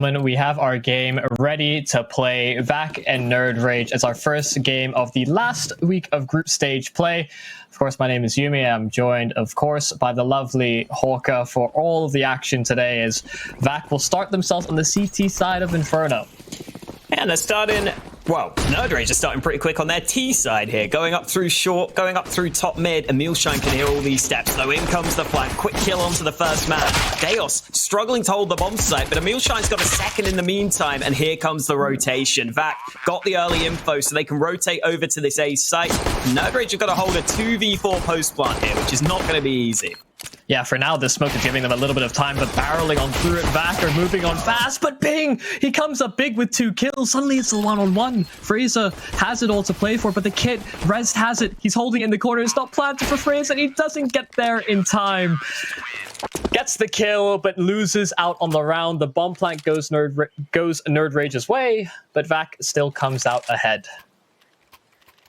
When we have our game ready to play VAC and nerdRage as our first game of the last week of group stage play. Of course, my name is Yumi. I'm joined, of course, by the lovely Hawka for all of the action today as VAC will start themselves on the CT side of Inferno. And they're starting, well, nerdRage is starting pretty quick on their T side here. Going up through short, going up through top mid. Emilshine can hear all these steps, though. In comes the flank. Quick kill onto the first man. Deos struggling to hold the bomb site, but Emilshine's got a second in the meantime, and here comes the rotation. VAC got the early info so they can rotate over to this A site. nerdRage have got to hold a 2v4 post plant here, which is not going to be easy. Yeah, for now, this smoke is giving them a little bit of time, but barreling on through it. VAC are moving on fast, but Bing, he comes up big with 2 kills. Suddenly it's a one-on-one. Fraser has it all to play for, but the kid, Rest has it. He's holding it in the corner. It's not planted for Fraser, and he doesn't get there in time. Gets the kill, but loses out on the round. The bomb plant goes nerdRage's way, but VAC still comes out ahead.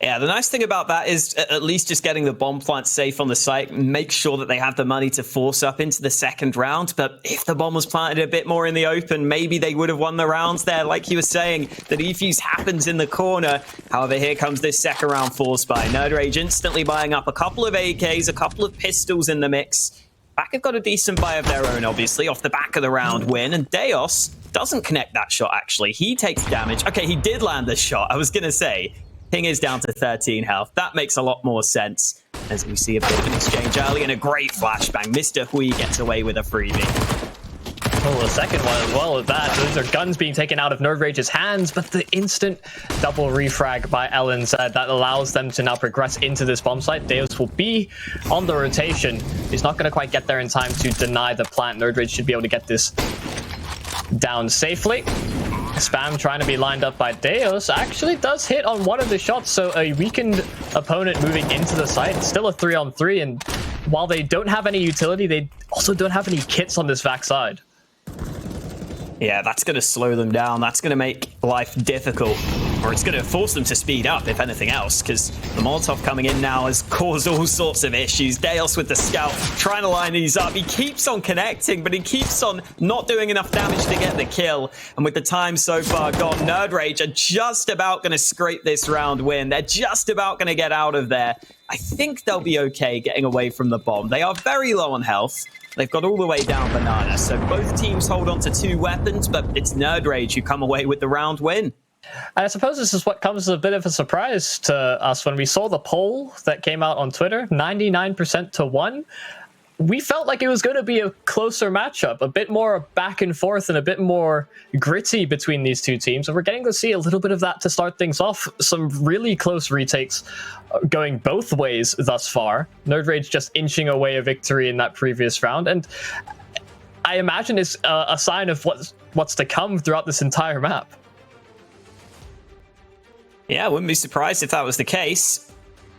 Yeah, the nice thing about that is at least just getting the bomb plant safe on the site, make sure that they have the money to force up into the second round. But if the bomb was planted a bit more in the open, maybe they would have won the rounds there. Like you were saying, the defuse happens in the corner. However, here comes this second round force buy. nerdRage instantly buying up a couple of AKs, a couple of pistols in the mix. VAC have got a decent buy of their own, obviously, off the back of the round win. And Deos doesn't connect that shot, actually. He takes damage. Okay, he did land the shot. I was going to say, Ping is down to 13 health. That makes a lot more sense. As we see a bit of an exchange early and a great flashbang. Mr. Hui gets away with a freebie. Oh, the second one as well as that. Those are guns being taken out of nerdRage's hands, but the instant double refrag by Ellen said that allows them to now progress into this bomb site. Deus will be on the rotation. He's not going to quite get there in time to deny the plant. nerdRage should be able to get this down safely. Spam trying to be lined up by Deos actually does hit on one of the shots, so a weakened opponent moving into the site. It's still a 3-on-3, and while they don't have any utility, they also don't have any kits on this VAC side. Yeah, that's going to slow them down. That's going to make life difficult. Or it's going to force them to speed up, if anything else, because the Molotov coming in now has caused all sorts of issues. Deos with the scout, trying to line these up. He keeps on connecting, but he keeps on not doing enough damage to get the kill. And with the time so far gone, nerdRage are just about going to scrape this round win. They're just about going to get out of there. I think they'll be okay getting away from the bomb. They are very low on health. They've got all the way down banana, so both teams hold on to 2 weapons, but it's nerdRage who come away with the round win. And I suppose this is what comes as a bit of a surprise to us when we saw the poll that came out on Twitter, 99% to 1. We felt like it was going to be a closer matchup, a bit more back and forth and a bit more gritty between these two teams. And we're getting to see a little bit of that to start things off. Some really close retakes going both ways thus far. nerdRage just inching away a victory in that previous round. And I imagine it's a sign of what's to come throughout this entire map. Yeah, I wouldn't be surprised if that was the case.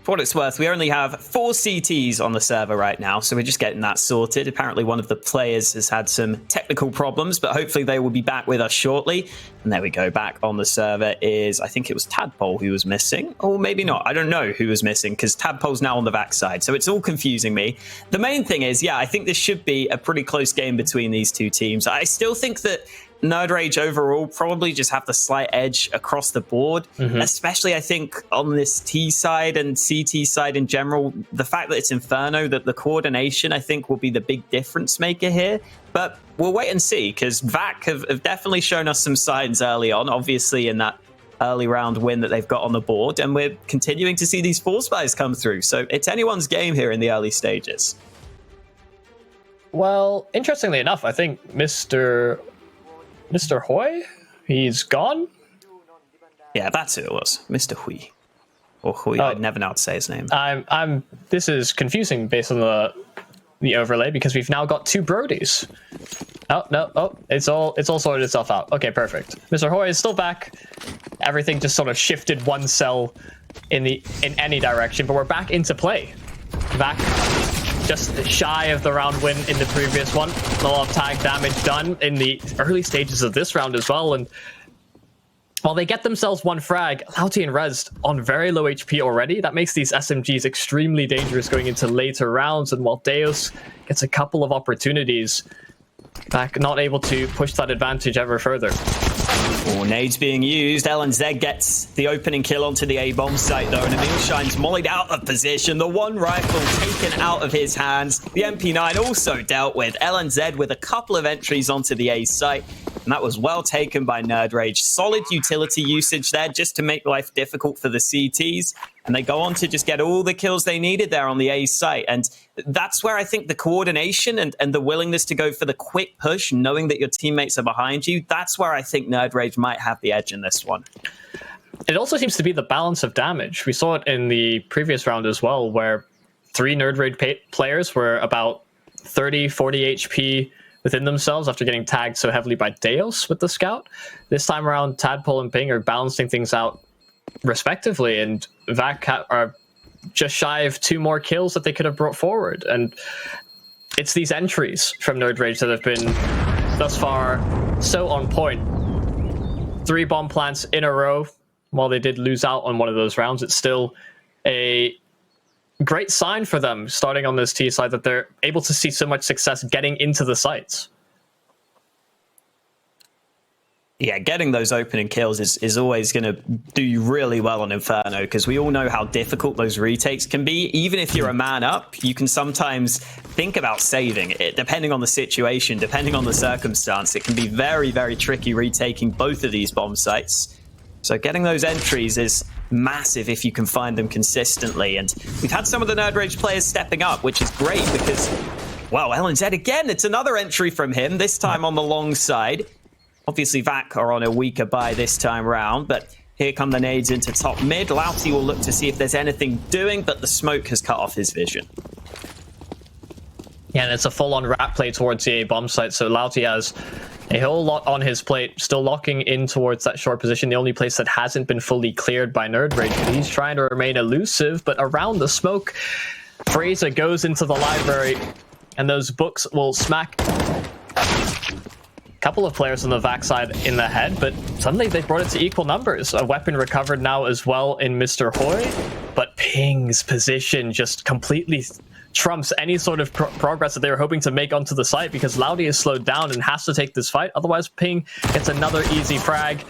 For what it's worth, we only have 4 CTs on the server right now, so we're just getting that sorted. Apparently one of the players has had some technical problems, but hopefully they will be back with us shortly. And there we go, back on the server is, I think it was Tadpole who was missing, or maybe not. I don't know who was missing, because Tadpole's now on the VAC side, so it's all confusing me. The main thing is, yeah, I think this should be a pretty close game between these two teams. I still think that nerdRage overall probably just have the slight edge across the board, especially I think on this T side and CT side in general. The fact that it's Inferno, that the coordination I think will be the big difference maker here. But we'll wait and see, because VAC have definitely shown us some signs early on, obviously in that early round win that they've got on the board, and we're continuing to see these force buys come through. So it's anyone's game here in the early stages. Well, interestingly enough, I think Mr. Hui, he's gone. Yeah, that's who it was, Mr. Hui, or Hui. I'd never know how to say his name. This is confusing based on the overlay, because we've now got 2 Brodies. Oh, it's all sorted itself out. Okay, perfect. Mr. Hui is still back. Everything just sort of shifted 1 cell in any direction, but we're back into play. VAC just shy of the round win in the previous one. A lot of tag damage done in the early stages of this round as well. And while they get themselves 1 frag, Lauti and Rez on very low HP already. That makes these SMGs extremely dangerous going into later rounds. And while Deus gets a couple of opportunities, VAC not able to push that advantage ever further. More nades being used. LNZ gets the opening kill onto the A bomb site though, and Emil Shine's mollied out of position. The one rifle taken out of his hands. The MP9 also dealt with. LNZ with a couple of entries onto the A site, and that was well taken by nerdRage. Solid utility usage there just to make life difficult for the CTs, and they go on to just get all the kills they needed there on the A site. And that's where I think the coordination and the willingness to go for the quick push, knowing that your teammates are behind you, that's where I think nerdRage might have the edge in this one. It also seems to be the balance of damage. We saw it in the previous round as well, where 3 nerdRage players were about 30, 40 HP within themselves after getting tagged so heavily by Deos with the scout. This time around, Tadpole and Ping are balancing things out respectively, and VAC are just shy of 2 more kills that they could have brought forward. And it's these entries from nerdRage that have been thus far so on point. 3 bomb plants in a row. While they did lose out on one of those rounds, it's still a great sign for them starting on this T side that they're able to see so much success getting into the sites. Yeah, getting those opening kills is always going to do you really well on Inferno, because we all know how difficult those retakes can be. Even if you're a man up, you can sometimes think about saving it, depending on the situation, depending on the circumstance. It can be very, very tricky retaking both of these bomb sites. So getting those entries is massive if you can find them consistently. And we've had some of the nerdRage players stepping up, which is great because, well, LNZ again, it's another entry from him, this time on the long side. Obviously, VAC are on a weaker buy this time round, but here come the nades into top mid. Louty will look to see if there's anything doing, but the smoke has cut off his vision. Yeah, and it's a full-on rat play towards the A bomb site, so Louty has a whole lot on his plate, still locking in towards that short position, the only place that hasn't been fully cleared by nerdRage. He's trying to remain elusive, but around the smoke, Fraser goes into the library, and those books will smack couple of players on the VAC side in the head, but suddenly they brought it to equal numbers. A weapon recovered now as well in Mr. Hoy, but Ping's position just completely trumps any sort of progress that they were hoping to make onto the site, because Louty is slowed down and has to take this fight. Otherwise, Ping gets another easy frag.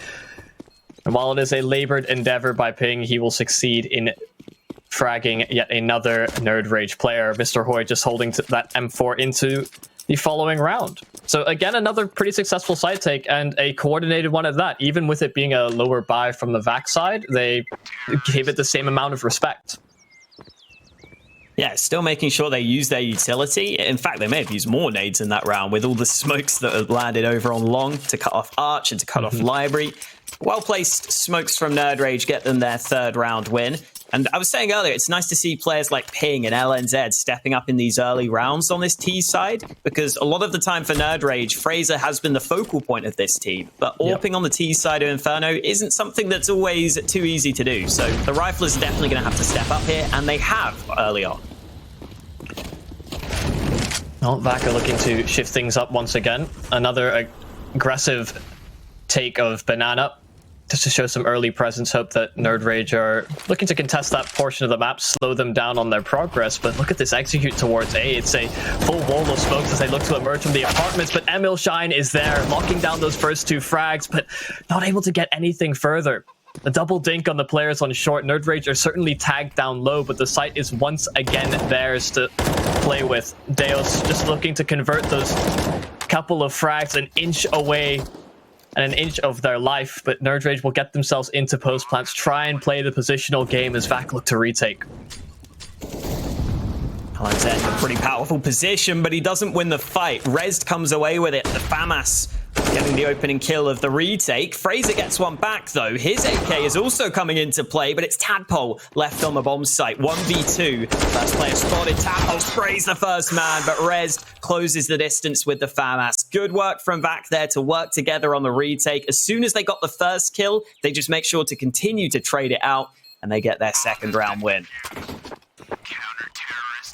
And while it is a labored endeavor by Ping, he will succeed in fragging yet another nerdRage player. Mr. Hoy just holding that M4 into the following round. So again, another pretty successful side take, and a coordinated one at that. Even with it being a lower buy from the VAC side, they gave it the same amount of respect. Yeah, still making sure they use their utility. In fact, they may have used more nades in that round with all the smokes that have landed over on long to cut off Arch and to cut off Library. Well-placed smokes from nerdRage get them their 3rd round win. And I was saying earlier, it's nice to see players like Ping and LNZ stepping up in these early rounds on this T side, because a lot of the time for nerdRage, Fraser has been the focal point of this team. But AWPing on the T side of Inferno isn't something that's always too easy to do. So the Riflers are definitely going to have to step up here, and they have early on. Well, VAC are looking to shift things up once again. Another aggressive take of Banana, just to show some early presence. Hope that nerdRage are looking to contest that portion of the map, slow them down on their progress. But look at this execute towards A. It's a full wall of smokes as they look to emerge from the apartments, but Emil Shine is there, locking down those first 2 frags, but not able to get anything further. The double dink on the players on short. nerdRage are certainly tagged down low, but the site is once again theirs to play with. Deos just looking to convert those couple of frags an inch away and an inch of their life, but nerdRage will get themselves into post plants, try and play the positional game as VAC look to retake. LNZ in a pretty powerful position, but he doesn't win the fight. Rezd comes away with it. The FAMAS getting the opening kill of the retake. Fraser gets one back, though. His AK is also coming into play, but it's Tadpole left on the bomb site. 1v2. First player spotted. Tadpole sprays the first man, but Rezd closes the distance with the FAMAS. Good work from VAC there to work together on the retake. As soon as they got the first kill, they just make sure to continue to trade it out, and they get their 2nd round win.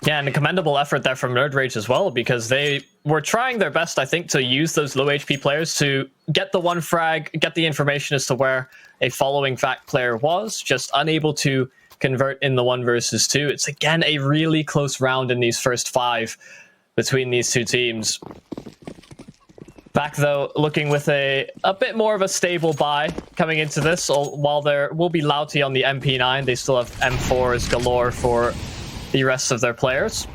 Yeah, and a commendable effort there from nerdRage as well, because they were trying their best, I think, to use those low HP players to get the one frag, get the information as to where a following VAC player was, just unable to convert in the 1 versus 2. It's again a really close round in these first 5 between these 2 teams. VAC, though, looking with a bit more of a stable buy coming into this. While there will be Lauti on the MP9, they still have M4s galore for the rest of their players.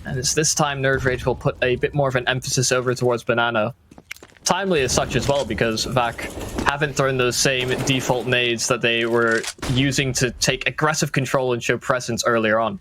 And it's this time nerdRage will put a bit more of an emphasis over towards Banana. Timely as such as well, because VAC haven't thrown those same default nades that they were using to take aggressive control and show presence earlier on.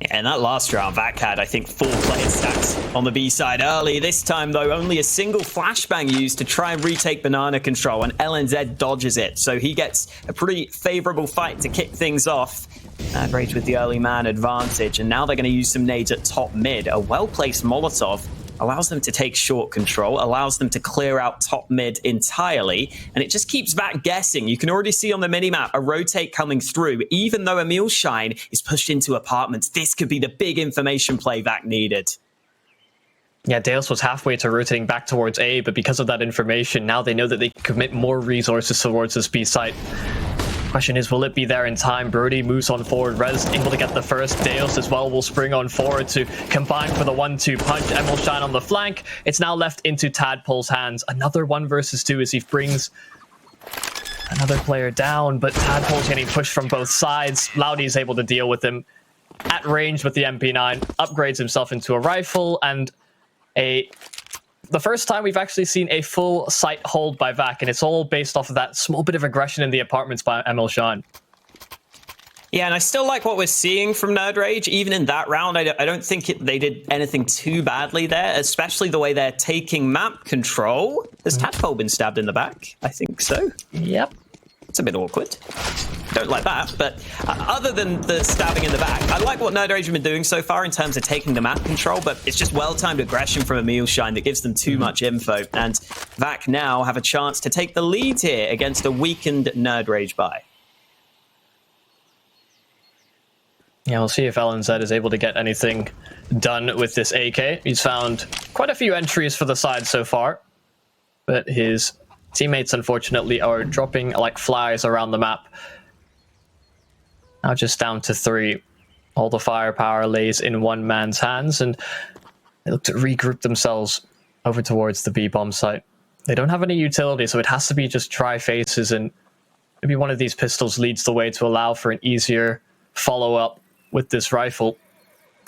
Yeah, in that last round, VAC had, I think, 4 player stacks on the B side early. This time, though, only a single flashbang used to try and retake banana control, and LNZ dodges it. So he gets a pretty favorable fight to kick things off. nerdRage with the early man advantage, and now they're going to use some nades at top mid. A well-placed Molotov allows them to take short control, allows them to clear out top mid entirely, and it just keeps VAC guessing. You can already see on the minimap a rotate coming through. Even though Emil Shine is pushed into apartments, this could be the big information play VAC needed. Yeah, Deus was halfway to rotating back towards A, but because of that information, now they know that they can commit more resources towards this B site. Question is, will it be there in time? Brody moves on forward. Rez able to get the first. Deus as well will spring on forward to combine for the 1-2 punch. Emil Shine on the flank. It's now left into Tadpole's hands. Another 1 versus 2 as he brings another player down, but Tadpole's getting pushed from both sides. Lauti is able to deal with him at range with the MP9, upgrades himself into a rifle, and the first time we've actually seen a full site hold by VAC, and it's all based off of that small bit of aggression in the apartments by Emil Shine. Yeah, and I still like what we're seeing from nerdRage. Even in that round, I don't think they did anything too badly there, especially the way they're taking map control. Has Tadpole been stabbed in the back? I think so. Yep. It's a bit awkward. Don't like that, but other than the stabbing in the back, I like what nerdRage have been doing so far in terms of taking the map control, but it's just well-timed aggression from Emil Shine that gives them too much info, and VAC now have a chance to take the lead here against a weakened nerdRage buy. Yeah, we'll see if LNZ is able to get anything done with this AK. He's found quite a few entries for the side so far, but his teammates, unfortunately, are dropping like flies around the map. Now just down to 3. All the firepower lays in one man's hands, and they look to regroup themselves over towards the B-bomb site. They don't have any utility, so it has to be just dry faces, and maybe one of these pistols leads the way to allow for an easier follow-up with this rifle.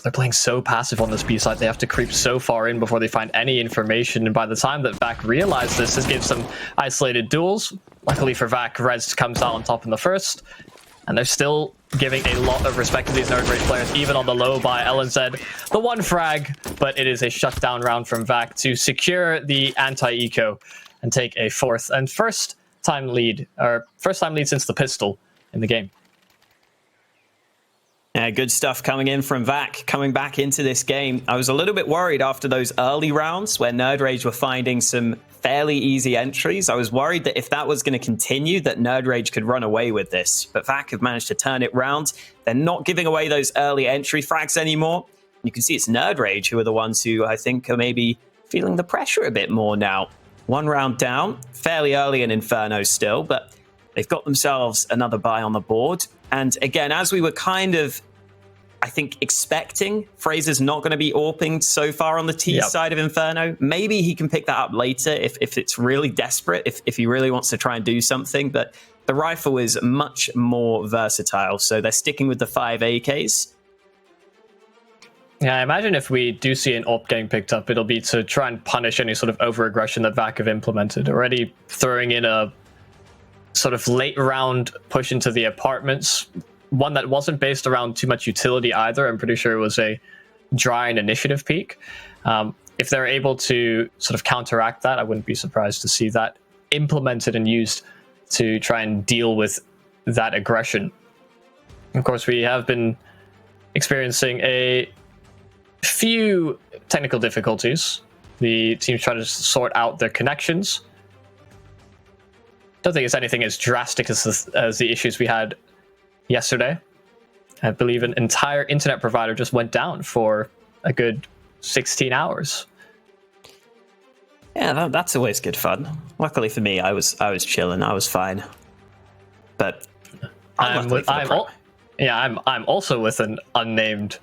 They're playing so passive on this B site, they have to creep so far in before they find any information, and by the time that VAC realize this gives them isolated duels. Luckily for VAC, Rez comes out on top in the first, and they're still giving a lot of respect to these nerdRage players, even on the low by LNZ. The 1 frag, but it is a shutdown round from VAC to secure the anti-eco and take a first time lead since the pistol in the game. Yeah, good stuff coming in from VAC, coming back into this game. I was a little bit worried after those early rounds where nerdRage were finding some fairly easy entries. I was worried that if that was going to continue, that nerdRage could run away with this. But VAC have managed to turn it round. They're not giving away those early entry frags anymore. You can see it's nerdRage who are the ones who I think are maybe feeling the pressure a bit more now. 1 round down, fairly early in Inferno still, but they've got themselves another buy on the board. And again, as we were kind of, I think, expecting, Fraser's not going to be AWPing so far on the T side of Inferno. Maybe he can pick that up later if it's really desperate, if he really wants to try and do something. But the rifle is much more versatile, so they're sticking with the 5 AKs. Yeah, I imagine if we do see an AWP getting picked up, it'll be to try and punish any sort of over-aggression that VAC have implemented. Already throwing in a sort of late round push into the apartments, one that wasn't based around too much utility either. I'm pretty sure it was a dry and initiative peak. If they're able to sort of counteract that, I wouldn't be surprised to see that implemented and used to try and deal with that aggression. Of course, we have been experiencing a few technical difficulties. The teams try to sort out their connections. Don't think it's anything as drastic as the issues we had yesterday. I believe an entire internet provider just went down for a good 16 hours. Yeah, that's always good fun. Luckily for me, I was chilling. I was fine. But I'm also with an unnamed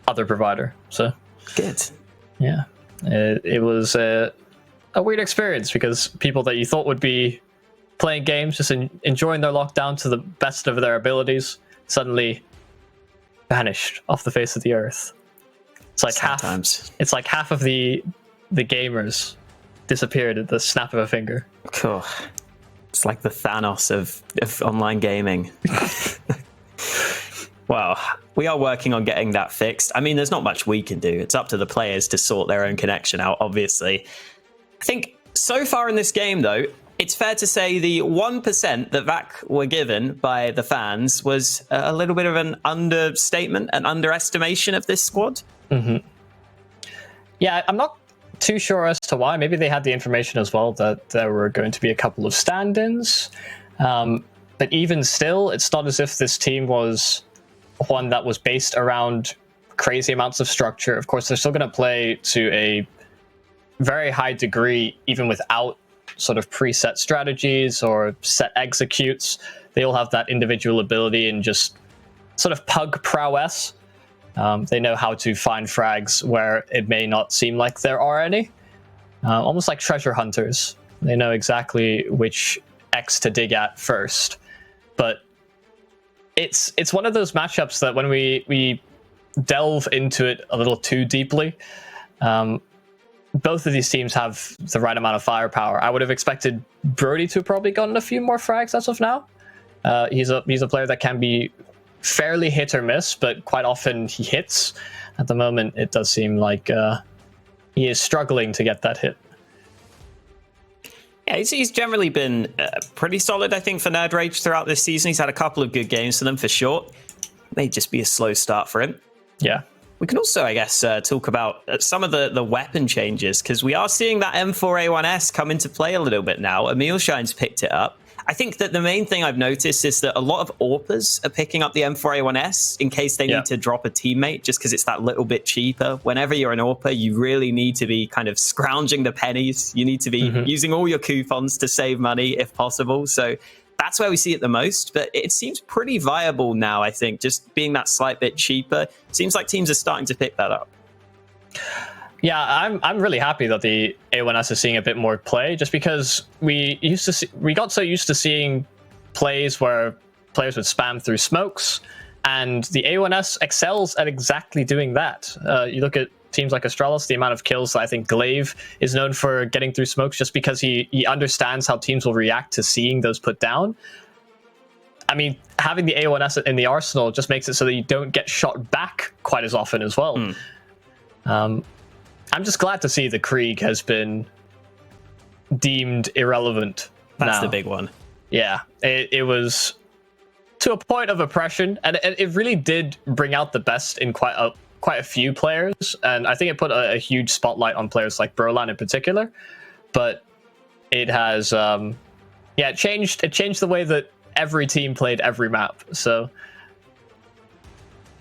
other provider. So good. Yeah. It was a weird experience because people that you thought would be playing games, just enjoying their lockdown to the best of their abilities, suddenly vanished off the face of the earth. It's like half of the gamers disappeared at the snap of a finger. Cool. It's like the Thanos of online gaming. Well, we are working on getting that fixed. I mean, there's not much we can do. It's up to the players to sort their own connection out, obviously. I think so far in this game, though, it's fair to say the 1% that VAC were given by the fans was a little bit of an understatement, an underestimation of this squad. Mm-hmm. Yeah, I'm not too sure as to why. Maybe they had the information as well that there were going to be a couple of stand-ins. But even still, it's not as if this team was one that was based around crazy amounts of structure. Of course, they're still going to play to a very high degree, even without sort of preset strategies or set executes. They all have that individual ability and just sort of pug prowess. They know how to find frags where it may not seem like there are any. Almost like treasure hunters. They know exactly which X to dig at first. But it's one of those matchups that when we delve into it a little too deeply, both of these teams have the right amount of firepower. I would have expected Brody to have probably gotten a few more frags as of now. He's a player that can be fairly hit or miss, but quite often he hits. At the moment, it does seem like he is struggling to get that hit. Yeah, he's generally been pretty solid, I think, for nerdRage throughout this season. He's had a couple of good games for them, for sure. May just be a slow start for him. Yeah. We can also, I guess, talk about some of the weapon changes, because we are seeing that M4A1S come into play a little bit now. Emilshine's picked it up. I think that the main thing I've noticed is that a lot of AWPers are picking up the M4A1S in case they need to drop a teammate, just because it's that little bit cheaper. Whenever you're an AWPer, you really need to be kind of scrounging the pennies. You need to be using all your coupons to save money if possible. So that's where we see it the most. But it seems pretty viable now, I think, just being that slight bit cheaper. Seems like teams are starting to pick that up. Yeah, I'm really happy that the A1S is seeing a bit more play, just because we got so used to seeing plays where players would spam through smokes, and the A1S excels at exactly doing that. You look at teams like Astralis, the amount of kills that I think Glaive is known for getting through smokes, just because he understands how teams will react to seeing those put down. I mean, having the A1S in the arsenal just makes it so that you don't get shot back quite as often as well. I'm just glad to see the Krieg has been deemed irrelevant. That's the big one. Yeah, it was to a point of oppression, and it really did bring out the best in quite a few players, and I think it put a huge spotlight on players like Brolan in particular. But it has, it changed the way that every team played every map. So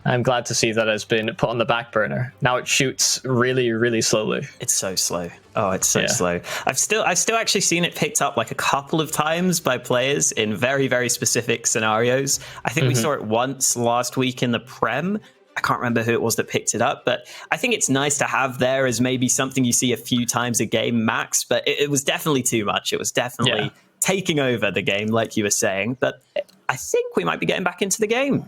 I'm glad to see that it's been put on the back burner. Now it shoots really, really slowly. It's so slow. Oh, it's so slow. I've still actually seen it picked up like a couple of times by players in very, very specific scenarios. I think we saw it once last week in the Prem. I can't remember who it was that picked it up, but I think it's nice to have there as maybe something you see a few times a game max, but it was definitely too much. It was definitely taking over the game, like you were saying, but I think we might be getting back into the game.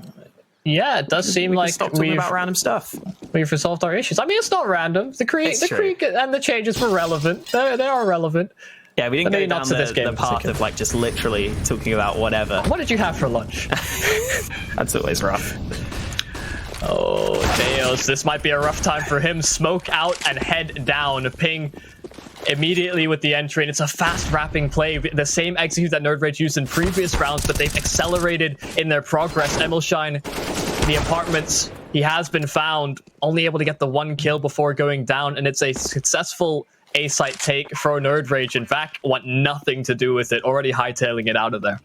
Yeah, it does seem like stop talking about random stuff. We've resolved our issues. I mean, it's not random. The Krieg and the changes were relevant. They are relevant. Yeah, we didn't go down the path of like just literally talking about whatever. What did you have for lunch? That's always rough. Oh, Deos, this might be a rough time for him. Smoke out and head down. Ping immediately with the entry, and it's a fast wrapping play. The same execute that nerdRage used in previous rounds, but they've accelerated in their progress. Emilshine, the apartments, he has been found, only able to get the one kill before going down, and it's a successful A-site take for nerdRage. In fact, want nothing to do with it, already hightailing it out of there.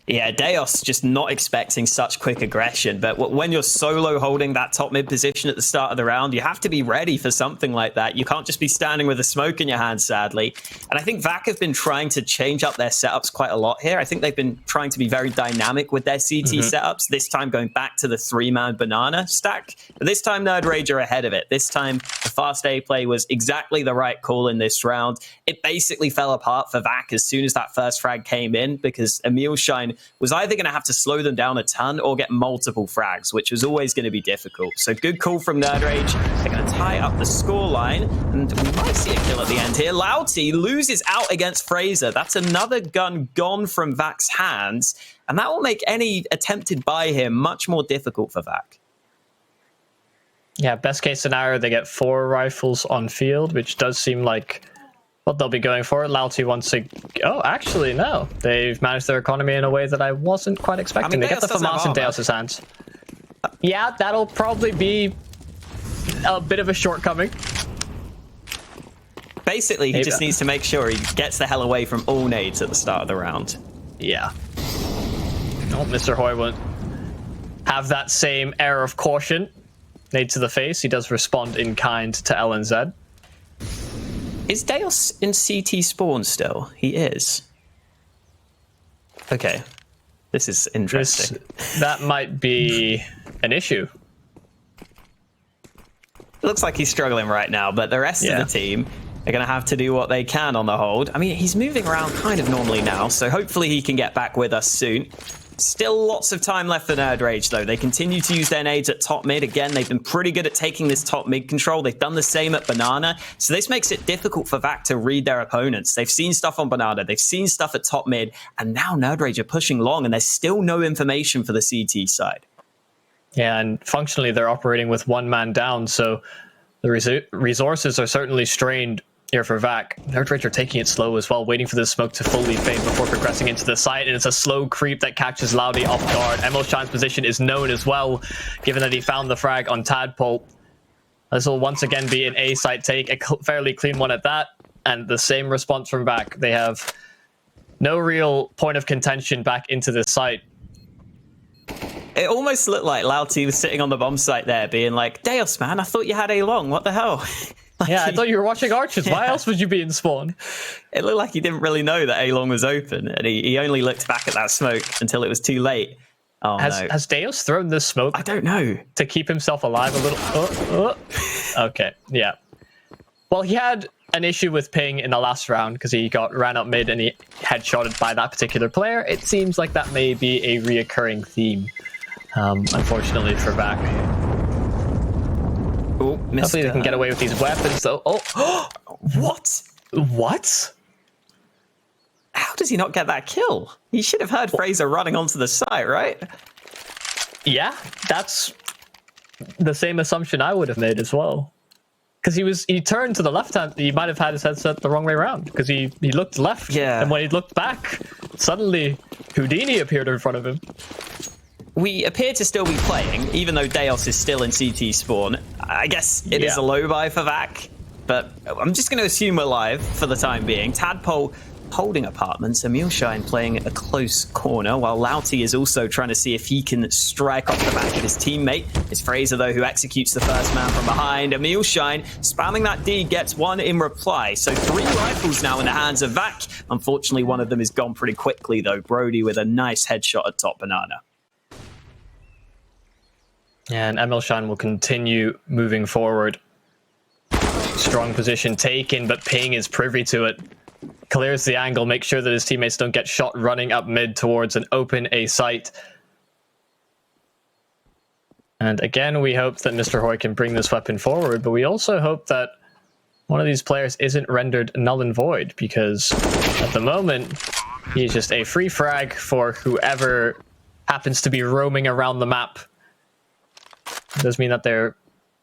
Yeah, Deos just not expecting such quick aggression. But when you're solo holding that top mid position at the start of the round, you have to be ready for something like that. You can't just be standing with a smoke in your hand, sadly. And I think VAC have been trying to change up their setups quite a lot here. I think they've been trying to be very dynamic with their CT setups. This time going back to the 3-man banana stack. But this time nerdRage are ahead of it. This time the fast A play was exactly the right call in this round. It basically fell apart for VAC as soon as that first frag came in, because Emilshine was either going to have to slow them down a ton or get multiple frags, which was always going to be difficult. So good call from nerdRage. They're going to tie up the scoreline, and we might see a kill at the end here. Louty loses out against Fraser. That's another gun gone from VAC's hands, and that will make any attempted buy here much more difficult for VAC. Yeah, best case scenario, they get 4 rifles on field, which does seem like what they'll be going for. Louty wants to... Oh, actually, no. They've managed their economy in a way that I wasn't quite expecting. They get the FAMAS in Deos' hands. Yeah, that'll probably be a bit of a shortcoming. Basically, he just needs to make sure he gets the hell away from all nades at the start of the round. Yeah. Oh, Mr. Hoy won't have that same air of caution. Nade to the face. He does respond in kind to LNZ. Is Deos in CT spawn still? He is. Okay. This is interesting. That might be an issue. It looks like he's struggling right now, but the rest of the team are going to have to do what they can on the hold. I mean, he's moving around kind of normally now, so hopefully he can get back with us soon. Still lots of time left for nerdRage, though. They continue to use their nades at top mid. Again, they've been pretty good at taking this top mid control. They've done the same at banana. So this makes it difficult for VAC to read their opponents. They've seen stuff on banana. They've seen stuff at top mid. And now nerdRage are pushing long, and there's still no information for the CT side. Yeah, and functionally, they're operating with 1 man down. So the resources are certainly strained here for VAC. nerdRage are taking it slow as well, waiting for the smoke to fully fade before progressing into the site, and it's a slow creep that catches Louty off guard. Emilshine's position is known as well, given that he found the frag on Tadpole. This will once again be an A site take, a fairly clean one at that, and the same response from VAC. They have no real point of contention back into this site. It almost looked like Louty was sitting on the bomb site there, being like, Deos, man, I thought you had A long, what the hell? Like, yeah, I thought you were watching Archers. Why else would you be in spawn? It looked like he didn't really know that A-long was open, and he only looked back at that smoke until it was too late. Oh, has Deos thrown this smoke? I don't know. To keep himself alive a little? Okay, yeah. Well, he had an issue with ping in the last round because he got ran up mid and he headshotted by that particular player. It seems like that may be a reoccurring theme, unfortunately for VAC. Oh, hopefully they can get away with these weapons, though. Oh, what? What? How does he not get that kill? He should have heard Fraser running onto the site, right? Yeah, that's the same assumption I would have made as well. Because he turned to the left hand. He might have had his headset the wrong way around because he looked left. Yeah. And when he looked back, suddenly Houdini appeared in front of him. We appear to still be playing, even though Deos is still in CT spawn. I guess it is a low buy for VAC, but I'm just going to assume we're live for the time being. Tadpole holding apartments, Emilshine playing a close corner, while Louty is also trying to see if he can strike off the back of his teammate. It's Fraser, though, who executes the first man from behind. Emilshine spamming that D, gets one in reply. So 3 rifles now in the hands of VAC. Unfortunately, one of them is gone pretty quickly, though. Brody with a nice headshot at top banana. And Emilshine will continue moving forward. Strong position taken, but Ping is privy to it. Clears the angle, makes sure that his teammates don't get shot running up mid towards an open A site. And again, we hope that Mr. Hoy can bring this weapon forward, but we also hope that one of these players isn't rendered null and void, because at the moment, he's just a free frag for whoever happens to be roaming around the map. It does mean that they're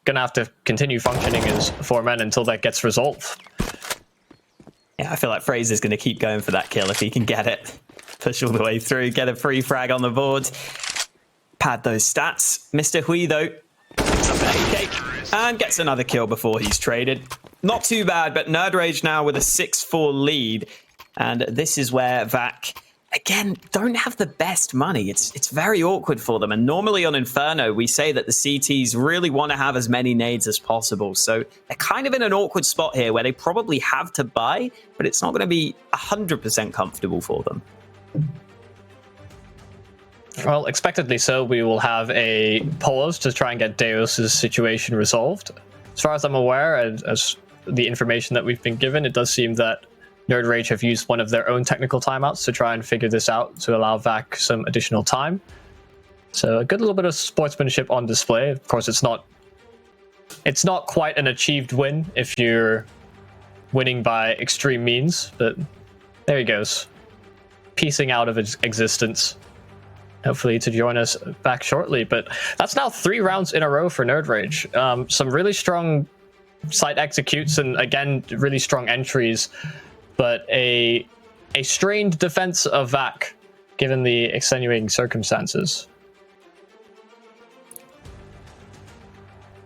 going to have to continue functioning as 4 men until that gets resolved. Yeah, I feel like Fraser's going to keep going for that kill if he can get it. Push all the way through, get a free frag on the board. Pad those stats. Mr. Hui, though, picks up an AK and gets another kill before he's traded. Not too bad, but nerdRage now with a 6-4 lead. And this is where VAC again, don't have the best money. It's very awkward for them. And normally on Inferno, we say that the CTs really want to have as many nades as possible. So they're kind of in an awkward spot here where they probably have to buy, but it's not going to be 100% comfortable for them. Well, expectedly so, we will have a pause to try and get Deus' situation resolved. As far as I'm aware, and as the information that we've been given, it does seem that nerdRage have used one of their own technical timeouts to try and figure this out to allow VAC some additional time. So a good little bit of sportsmanship on display. Of course, it's not quite an achieved win if you're winning by extreme means, but there he goes, piecing out of its existence. Hopefully to join us back shortly. But that's now 3 rounds in a row for nerdRage. Some really strong site executes and, again, really strong entries, but a strained defense of VAC given the extenuating circumstances.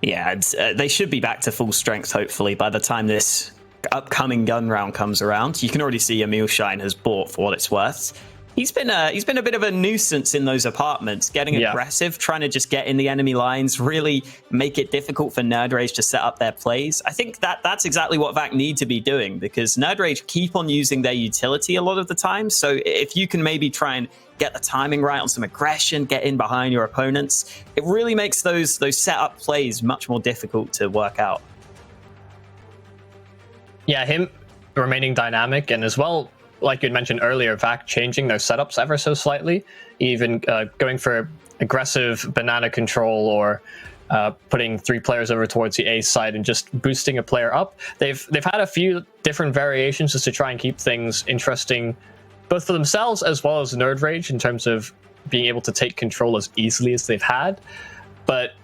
Yeah, they should be back to full strength, hopefully, by the time this upcoming gun round comes around. You can already see Emil Shine has bought for what it's worth. He's been a bit of a nuisance in those apartments, getting aggressive, trying to just get in the enemy lines, really make it difficult for nerdRage to set up their plays. I think that's exactly what VAC need to be doing, because nerdRage keep on using their utility a lot of the time. So if you can maybe try and get the timing right on some aggression, get in behind your opponents, it really makes those setup plays much more difficult to work out. Yeah, him remaining dynamic, and as well, like you mentioned earlier, VAC changing their setups ever so slightly, even going for aggressive banana control or putting 3 players over towards the A side and just boosting a player up. They've had a few different variations just to try and keep things interesting, both for themselves as well as nerdRage, in terms of being able to take control as easily as they've had. But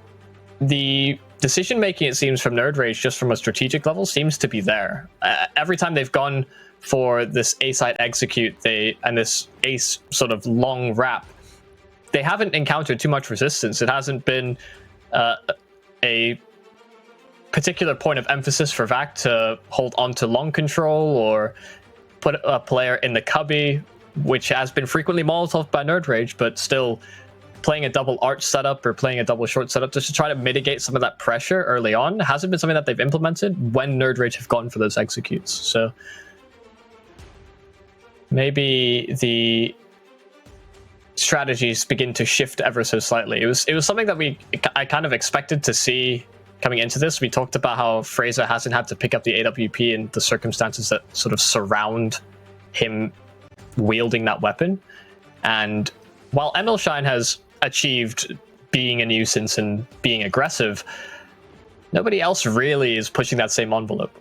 the decision making, it seems, from nerdRage, just from a strategic level, seems to be there. Every time they've gone for this A side execute, and this ace sort of long wrap, they haven't encountered too much resistance. It hasn't been a particular point of emphasis for VAC to hold on to long control or put a player in the cubby, which has been frequently Molotov by nerdRage, but still playing a double arch setup or playing a double short setup just to try to mitigate some of that pressure early on hasn't been something that they've implemented when nerdRage have gone for those executes. So maybe the strategies begin to shift ever so slightly. It was something that I kind of expected to see coming into this. We talked about how Fraser hasn't had to pick up the AWP and the circumstances that sort of surround him wielding that weapon. And while Emil Shine has achieved being a nuisance and being aggressive, nobody else really is pushing that same envelope.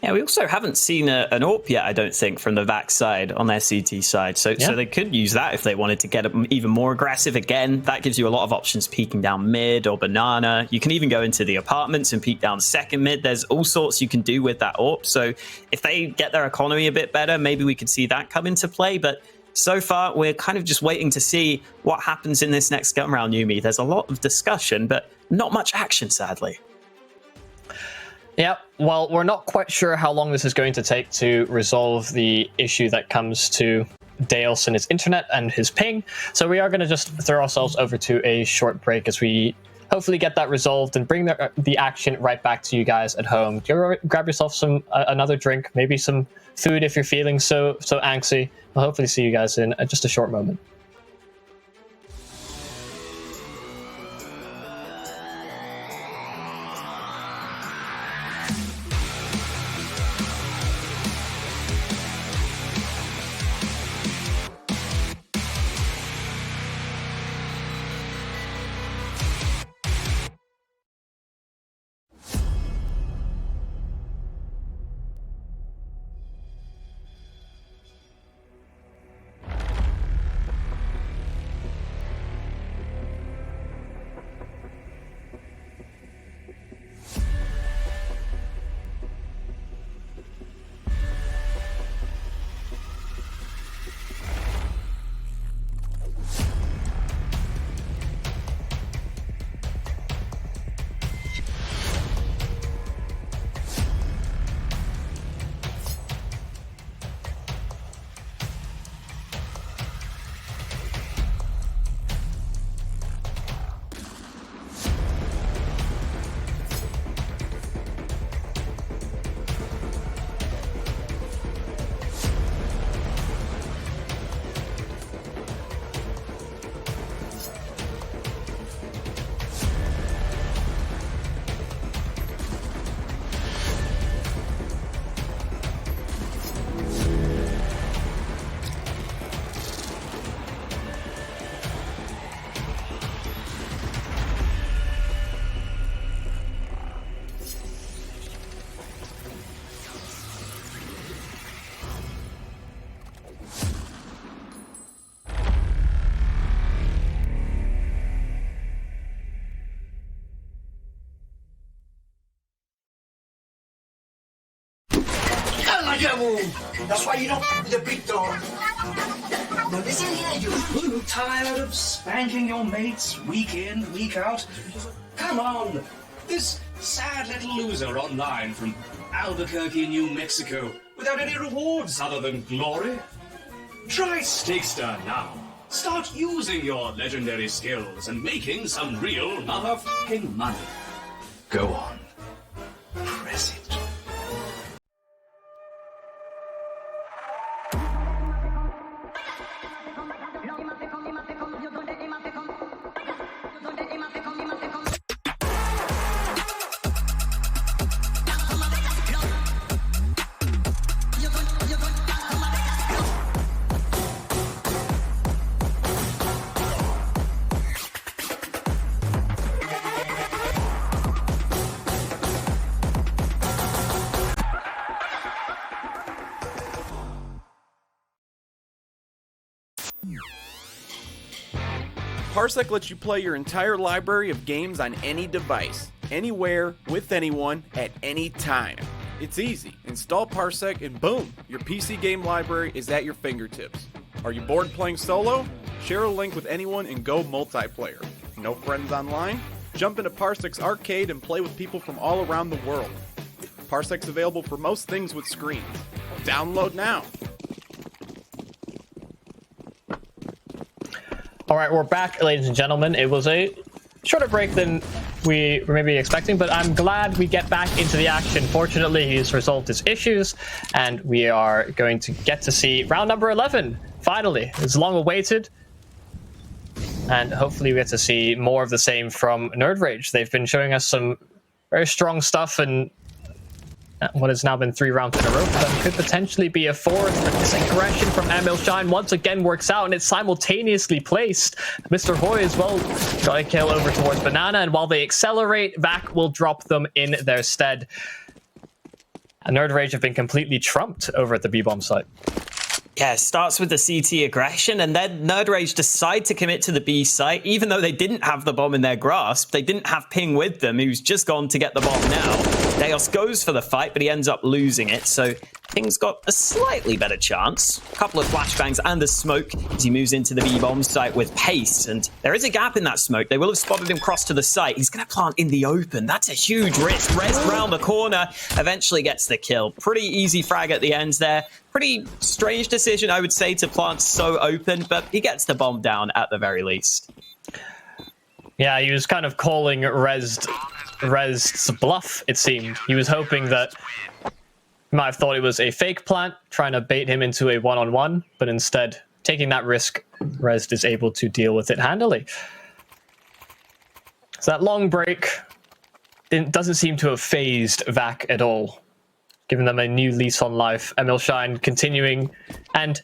Yeah, we also haven't seen an AWP yet, I don't think, from the VAC side on their CT side. So they could use that if they wanted to get even more aggressive. Again, that gives you a lot of options, peeking down mid or banana. You can even go into the apartments and peek down second mid. There's all sorts you can do with that AWP. So if they get their economy a bit better, maybe we could see that come into play. But so far, we're kind of just waiting to see what happens in this next gun round, Yumi. There's a lot of discussion, but not much action, sadly. Yeah, well, we're not quite sure how long this is going to take to resolve the issue that comes to Deus and his internet and his ping. So we are going to just throw ourselves over to a short break as we hopefully get that resolved and bring the action right back to you guys at home. Grab yourself another drink, maybe some food if you're feeling so angsty. We'll hopefully see you guys in just a short moment. That's why you don't the big dog. Now listen here, you tired of spanking your mates week in, week out? Come on, this sad little loser online from Albuquerque, New Mexico, without any rewards other than glory? Try Stakester now. Start using your legendary skills and making some real motherfucking money. Go on. Press it. Parsec lets you play your entire library of games on any device, anywhere, with anyone, at any time. It's easy. Install Parsec and boom, your PC game library is at your fingertips. Are you bored playing solo? Share a link with anyone and go multiplayer. No friends online? Jump into Parsec's arcade and play with people from all around the world. Parsec's available for most things with screens. Download now. All right, we're back, ladies and gentlemen. It was a shorter break than we were maybe expecting, but I'm glad we get back into the action. Fortunately, he's resolved his issues, and we are going to get to see round number 11, finally. It's long awaited, and hopefully we get to see more of the same from nerdRage. They've been showing us some very strong stuff, and what has now been 3 rounds in a row, but could potentially be a 4th. But this aggression from Emilshine once again works out, and it's simultaneously placed. Mr. Hoy as well got a kill over towards Banana, and while they accelerate, VAC will drop them in their stead. And nerdRage have been completely trumped over at the B-bomb site. Yeah, it starts with the CT aggression, and then nerdRage decide to commit to the B site, even though they didn't have the bomb in their grasp. They didn't have Ping with them, who's just gone to get the bomb now. Deos goes for the fight, but he ends up losing it, so Ping's got a slightly better chance. A couple of flashbangs and a smoke as he moves into the B-bomb site with pace, and there is a gap in that smoke. They will have spotted him cross to the site. He's going to plant in the open. That's a huge risk. Rez round the corner, eventually gets the kill. Pretty easy frag at the ends there. Pretty strange decision, I would say, to plant so open, but he gets the bomb down at the very least. Yeah, he was kind of calling Rez's bluff, it seemed. He was hoping that he might have thought it was a fake plant, trying to bait him into a one-on-one, but instead, taking that risk, Rez is able to deal with it handily. So that long break doesn't seem to have phased VAC at all, giving them a new lease on life. Emilshine continuing and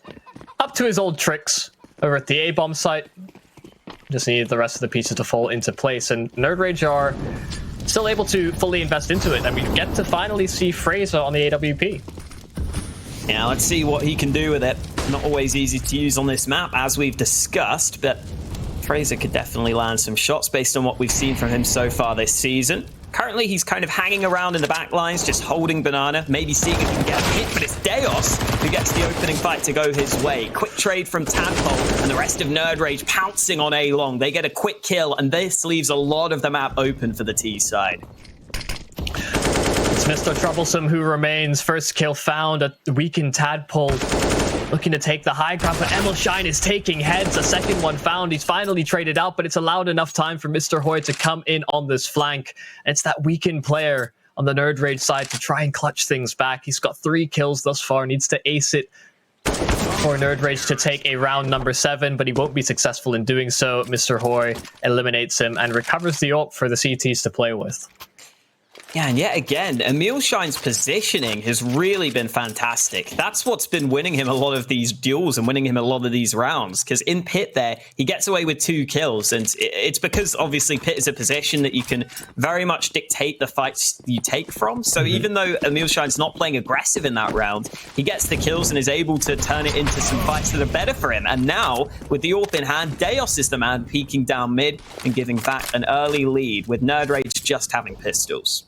up to his old tricks over at the A-bomb site. Just need the rest of the pieces to fall into place, and nerdRage are still able to fully invest into it, and we get to finally see Fraser on the AWP. Yeah, let's see what he can do with it. Not always easy to use on this map, as we've discussed, but Fraser could definitely land some shots based on what we've seen from him so far this season. Currently, he's kind of hanging around in the back lines, just holding Banana, maybe seeing if he can get a hit, but it's Deos who gets the opening fight to go his way. Quick trade from Tadpole, and the rest of nerdRage pouncing on A-Long. They get a quick kill, and this leaves a lot of the map open for the T side. It's Mr. Troublesome who remains. First kill found, a weakened Tadpole looking to take the high ground, but Emilshine is taking heads. A second one found. He's finally traded out, but it's allowed enough time for Mr. Hoy to come in on this flank. And it's that weakened player on the nerdRage side to try and clutch things back. He's got 3 kills thus far, needs to ace it for nerdRage to take a round number 7, but he won't be successful in doing so. Mr. Hoy eliminates him and recovers the ult for the CTs to play with. Yeah, and yet again, Emilshine's positioning has really been fantastic. That's what's been winning him a lot of these duels and winning him a lot of these rounds, because in pit there, he gets away with 2 kills, and it's because obviously pit is a position that you can very much dictate the fights you take from. So even though Emilshine's not playing aggressive in that round, he gets the kills and is able to turn it into some fights that are better for him. And now, with the AWP in hand, Deos is the man peeking down mid and giving VAC an early lead, with nerdRage just having pistols.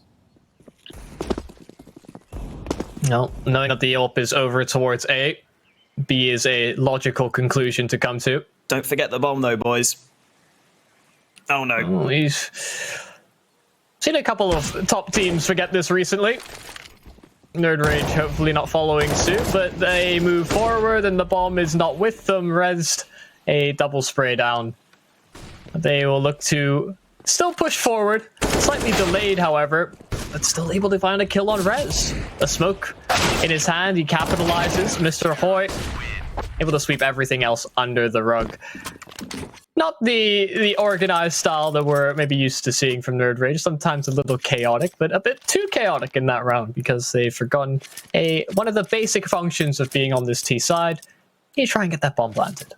No, knowing that the AWP is over towards A, B is a logical conclusion to come to. Don't forget the bomb, though, boys. Oh, no. Oh, he's seen a couple of top teams forget this recently. nerdRage hopefully not following suit, but they move forward and the bomb is not with them. Rezzed, a double spray down. They will look to still push forward, slightly delayed, however, but still able to find a kill on Rez. A smoke in his hand, he capitalizes. Mr. Hoy able to sweep everything else under the rug. Not the organized style that we're maybe used to seeing from nerdRage. Sometimes a little chaotic, but a bit too chaotic in that round because they've forgotten one of the basic functions of being on this T side. You try and get that bomb planted.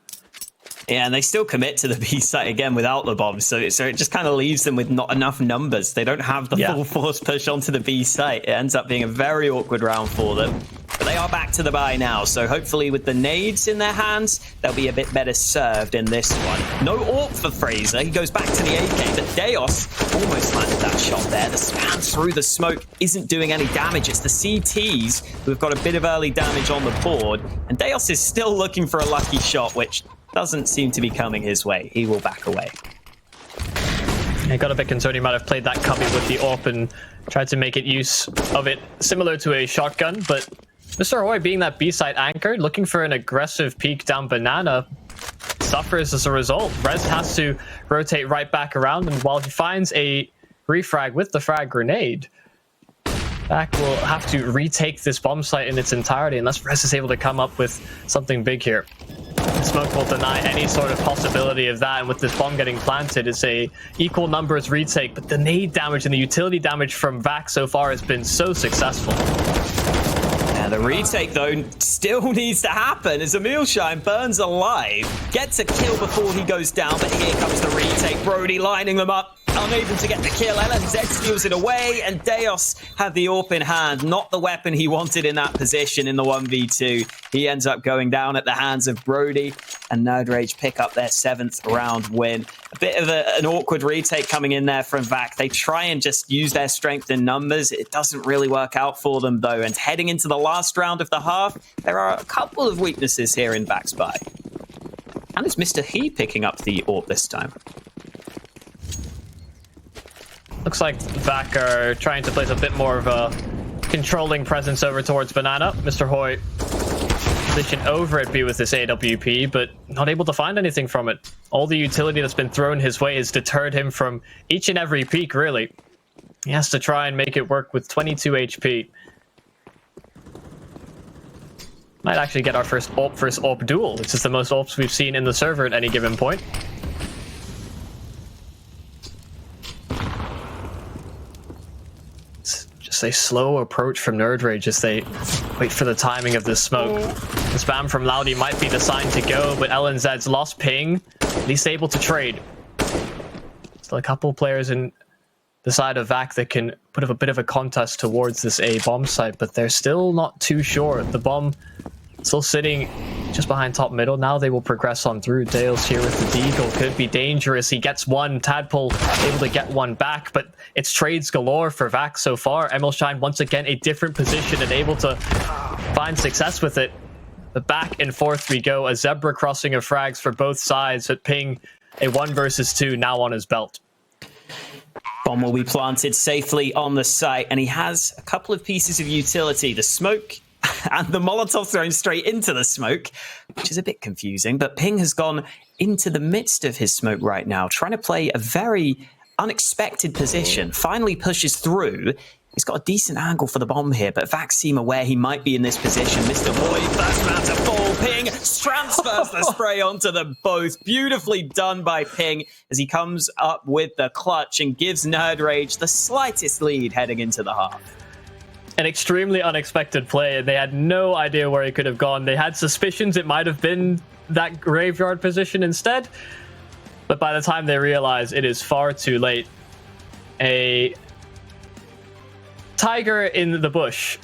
Yeah, and they still commit to the B site again without the bomb, so it just kind of leaves them with not enough numbers. They don't have the full force push onto the B site. It ends up being a very awkward round for them. But they are back to the buy now, so hopefully with the nades in their hands, they'll be a bit better served in this one. No AWP for Fraser. He goes back to the AK, but Deos almost landed that shot there. The spam through the smoke isn't doing any damage. It's the CTs who've got a bit of early damage on the board, and Deos is still looking for a lucky shot, which doesn't seem to be coming his way. He will back away. I got a bit concerned he might have played that cubby with the AWP and tried to make it use of it similar to a shotgun, but Mr. Hoy, being that B-side anchor, looking for an aggressive peek down banana, suffers as a result. Rez has to rotate right back around, and while he finds a refrag with the frag grenade, VAC will have to retake this bomb site in its entirety unless Rez is able to come up with something big here. Smoke will deny any sort of possibility of that, and with this bomb getting planted, it's a equal numbers retake, but the nade damage and the utility damage from VAC so far has been so successful. Yeah, the retake, though, still needs to happen as Emilshine burns alive, gets a kill before he goes down, but here comes the retake. Brody lining them up, unable to get the kill. LNZ steals it away, and Deos had the AWP in hand, not the weapon he wanted in that position in the 1v2. He ends up going down at the hands of Brody, and nerdRage pick up their 7th round win. A bit of an awkward retake coming in there from VAC. They try and just use their strength in numbers. It doesn't really work out for them, though, and heading into the last round of the half, there are a couple of weaknesses here in VAC's buy. And it's Mr. He picking up the AWP this time. Looks like VAC are trying to place a bit more of a controlling presence over towards banana. Mr. Hoy position over at B with this AWP, but not able to find anything from it. All the utility that's been thrown his way has deterred him from each and every peak, really. He has to try and make it work with 22 HP. Might actually get our first AWP versus AWP duel. This is the most AWPs we've seen in the server at any given point. It's just a slow approach from nerdRage as they wait for the timing of this smoke. The spam from Loudy might be the sign to go, but LNZ's lost ping, at least able to trade. Still a couple players in the side of VAC that can put up a bit of a contest towards this A bomb site, but they're still not too sure. The bomb still sitting just behind top middle. Now they will progress on through. Dale's here with the deagle. Could be dangerous. He gets one. Tadpole able to get one back, but it's trades galore for VAC so far. Emilshine once again a different position and able to find success with it. But back and forth we go. A zebra crossing of frags for both sides. At ping, a 1 versus 2 now on his belt. Bomb will be planted safely on the site, and he has a couple of pieces of utility. The smoke and the Molotov thrown straight into the smoke, which is a bit confusing, but Ping has gone into the midst of his smoke right now, trying to play a very unexpected position. Finally pushes through. He's got a decent angle for the bomb here, but VAC seem aware he might be in this position. Mr. Boy, first man to fall. Ping transfers the spray onto them both. Beautifully done by Ping as he comes up with the clutch and gives nerdRage the slightest lead heading into the half. An extremely unexpected play. They had no idea where he could have gone. They had suspicions it might have been that graveyard position instead, but by the time they realize it is far too late. A tiger in the bush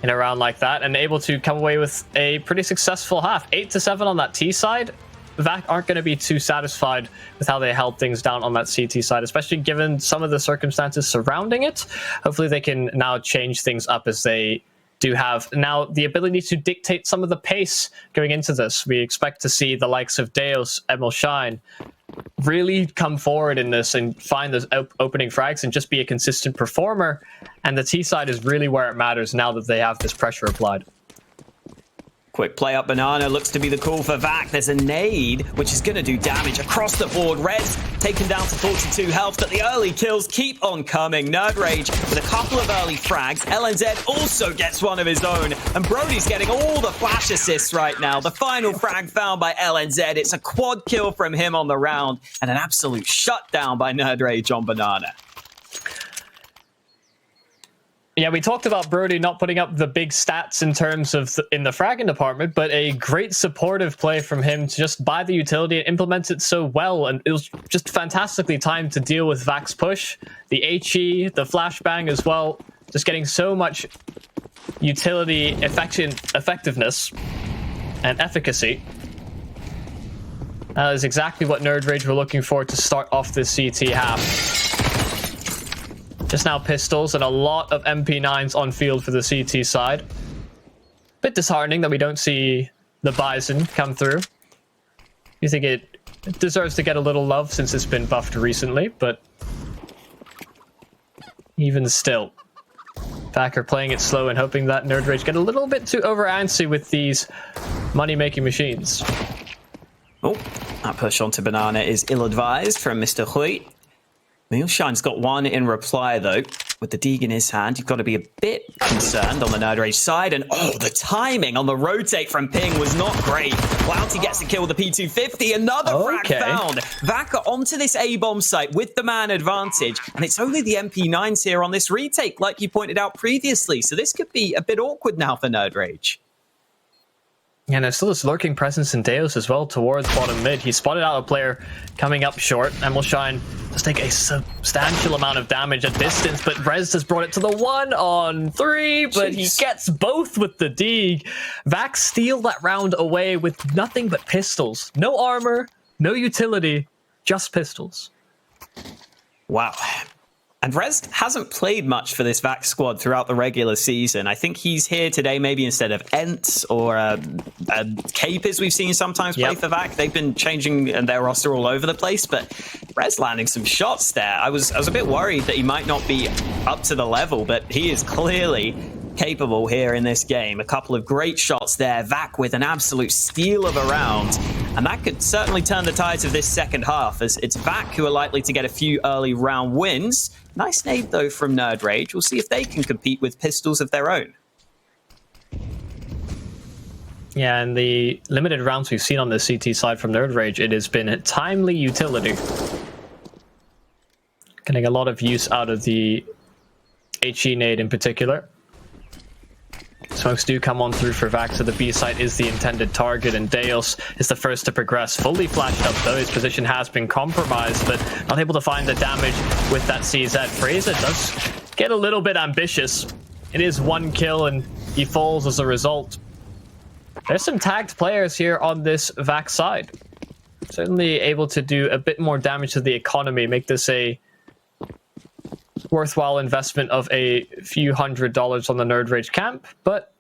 in a round like that, and able to come away with a pretty successful half. 8-7 on that T side. VAC aren't going to be too satisfied with how they held things down on that CT side, especially given some of the circumstances surrounding it. Hopefully they can now change things up, as they do have now the ability to dictate some of the pace going into this. We expect to see the likes of Deus, Emil Shine really come forward in this and find those opening frags and just be a consistent performer. And the T side is really where it matters now that they have this pressure applied. Quick play up banana looks to be the call for VAC. There's a nade, which is going to do damage across the board. Reds taken down to 42 health, but the early kills keep on coming. nerdRage with a couple of early frags. LNZ also gets one of his own, and Brody's getting all the flash assists right now. The final frag found by LNZ. It's a quad kill from him on the round, and an absolute shutdown by nerdRage on banana. Yeah, we talked about Brody not putting up the big stats in terms of in the fragging department, but a great supportive play from him to just buy the utility and implement it so well. And it was just fantastically timed to deal with VAC's push, the HE, the flashbang as well, just getting so much utility effectiveness and efficacy. That is exactly what nerdRage were looking for to start off this CT half. Just now pistols and a lot of MP9s on field for the CT side. Bit disheartening that we don't see the Bison come through. You think it deserves to get a little love since it's been buffed recently, but even still, VAC are playing it slow and hoping that nerdRage get a little bit too over antsy with these money-making machines. Oh, that push onto banana is ill-advised from Mr. Hui. Mealshine's got one in reply, though. With the Deeg in his hand, you've got to be a bit concerned on the nerdRage side. And, oh, the timing on the rotate from Ping was not great. Louty gets to kill the P250. Another frag found. VAC are onto this A-bomb site with the man advantage. And it's only the MP9s here on this retake, like you pointed out previously. So this could be a bit awkward now for nerdRage. And there's still this lurking presence in Deus as well towards bottom mid. He spotted out a player coming up short. Emil Shine does take a substantial amount of damage at distance, but Rez has brought it to the 1-on-3, but he gets both with the Deeg. VAC steal that round away with nothing but pistols. No armor, no utility, just pistols. Wow. And Rez hasn't played much for this VAC squad throughout the regular season. I think he's here today maybe instead of Ents or Cape, as we've seen sometimes play for VAC. They've been changing their roster all over the place, but Rez landing some shots there. I was a bit worried that he might not be up to the level, but he is clearly capable here in this game. A couple of great shots there. VAC with an absolute steal of a round. And that could certainly turn the tides of this second half, as it's VAC who are likely to get a few early round wins. Nice nade, though, from nerdRage. We'll see if they can compete with pistols of their own. Yeah, and the limited rounds we've seen on the CT side from nerdRage, it has been a timely utility. Getting a lot of use out of the HE nade in particular. Smokes do come on through for VAC, so the B site is the intended target, and Deus is the first to progress. Fully flashed up, though. His position has been compromised, but not able to find the damage with that CZ. Fraser does get a little bit ambitious. It is one kill, and he falls as a result. There's some tagged players here on this VAC side. Certainly able to do a bit more damage to the economy, make this a worthwhile investment of a few $100s on the nerdRage camp, but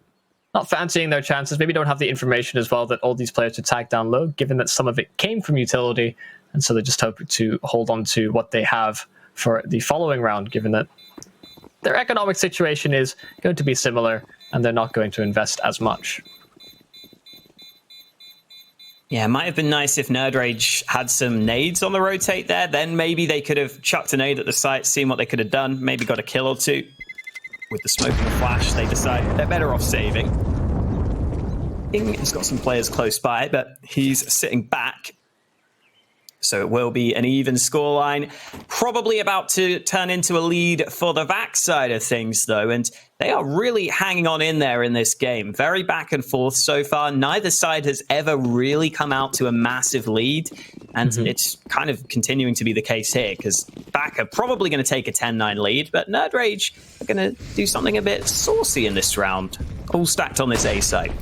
not fancying their chances. Maybe don't have the information as well that all these players would tag down low, given that some of it came from utility, and so they just hope to hold on to what they have for the following round, given that their economic situation is going to be similar and they're not going to invest as much. Yeah, it might have been nice if nerdRage had some nades on the rotate there. Then maybe they could have chucked a nade at the site, seen what they could have done, maybe got a kill or two. With the smoke and the flash, they decide they're better off saving. He's got some players close by, but he's sitting back. So it will be an even scoreline. Probably about to turn into a lead for the VAC side of things, though. And they are really hanging on in there in this game. Very back and forth so far. Neither side has ever really come out to a massive lead. And it's kind of continuing to be the case here, because VAC are probably going to take a 10-9 lead. But nerdRage are going to do something a bit saucy in this round. All stacked on this A site.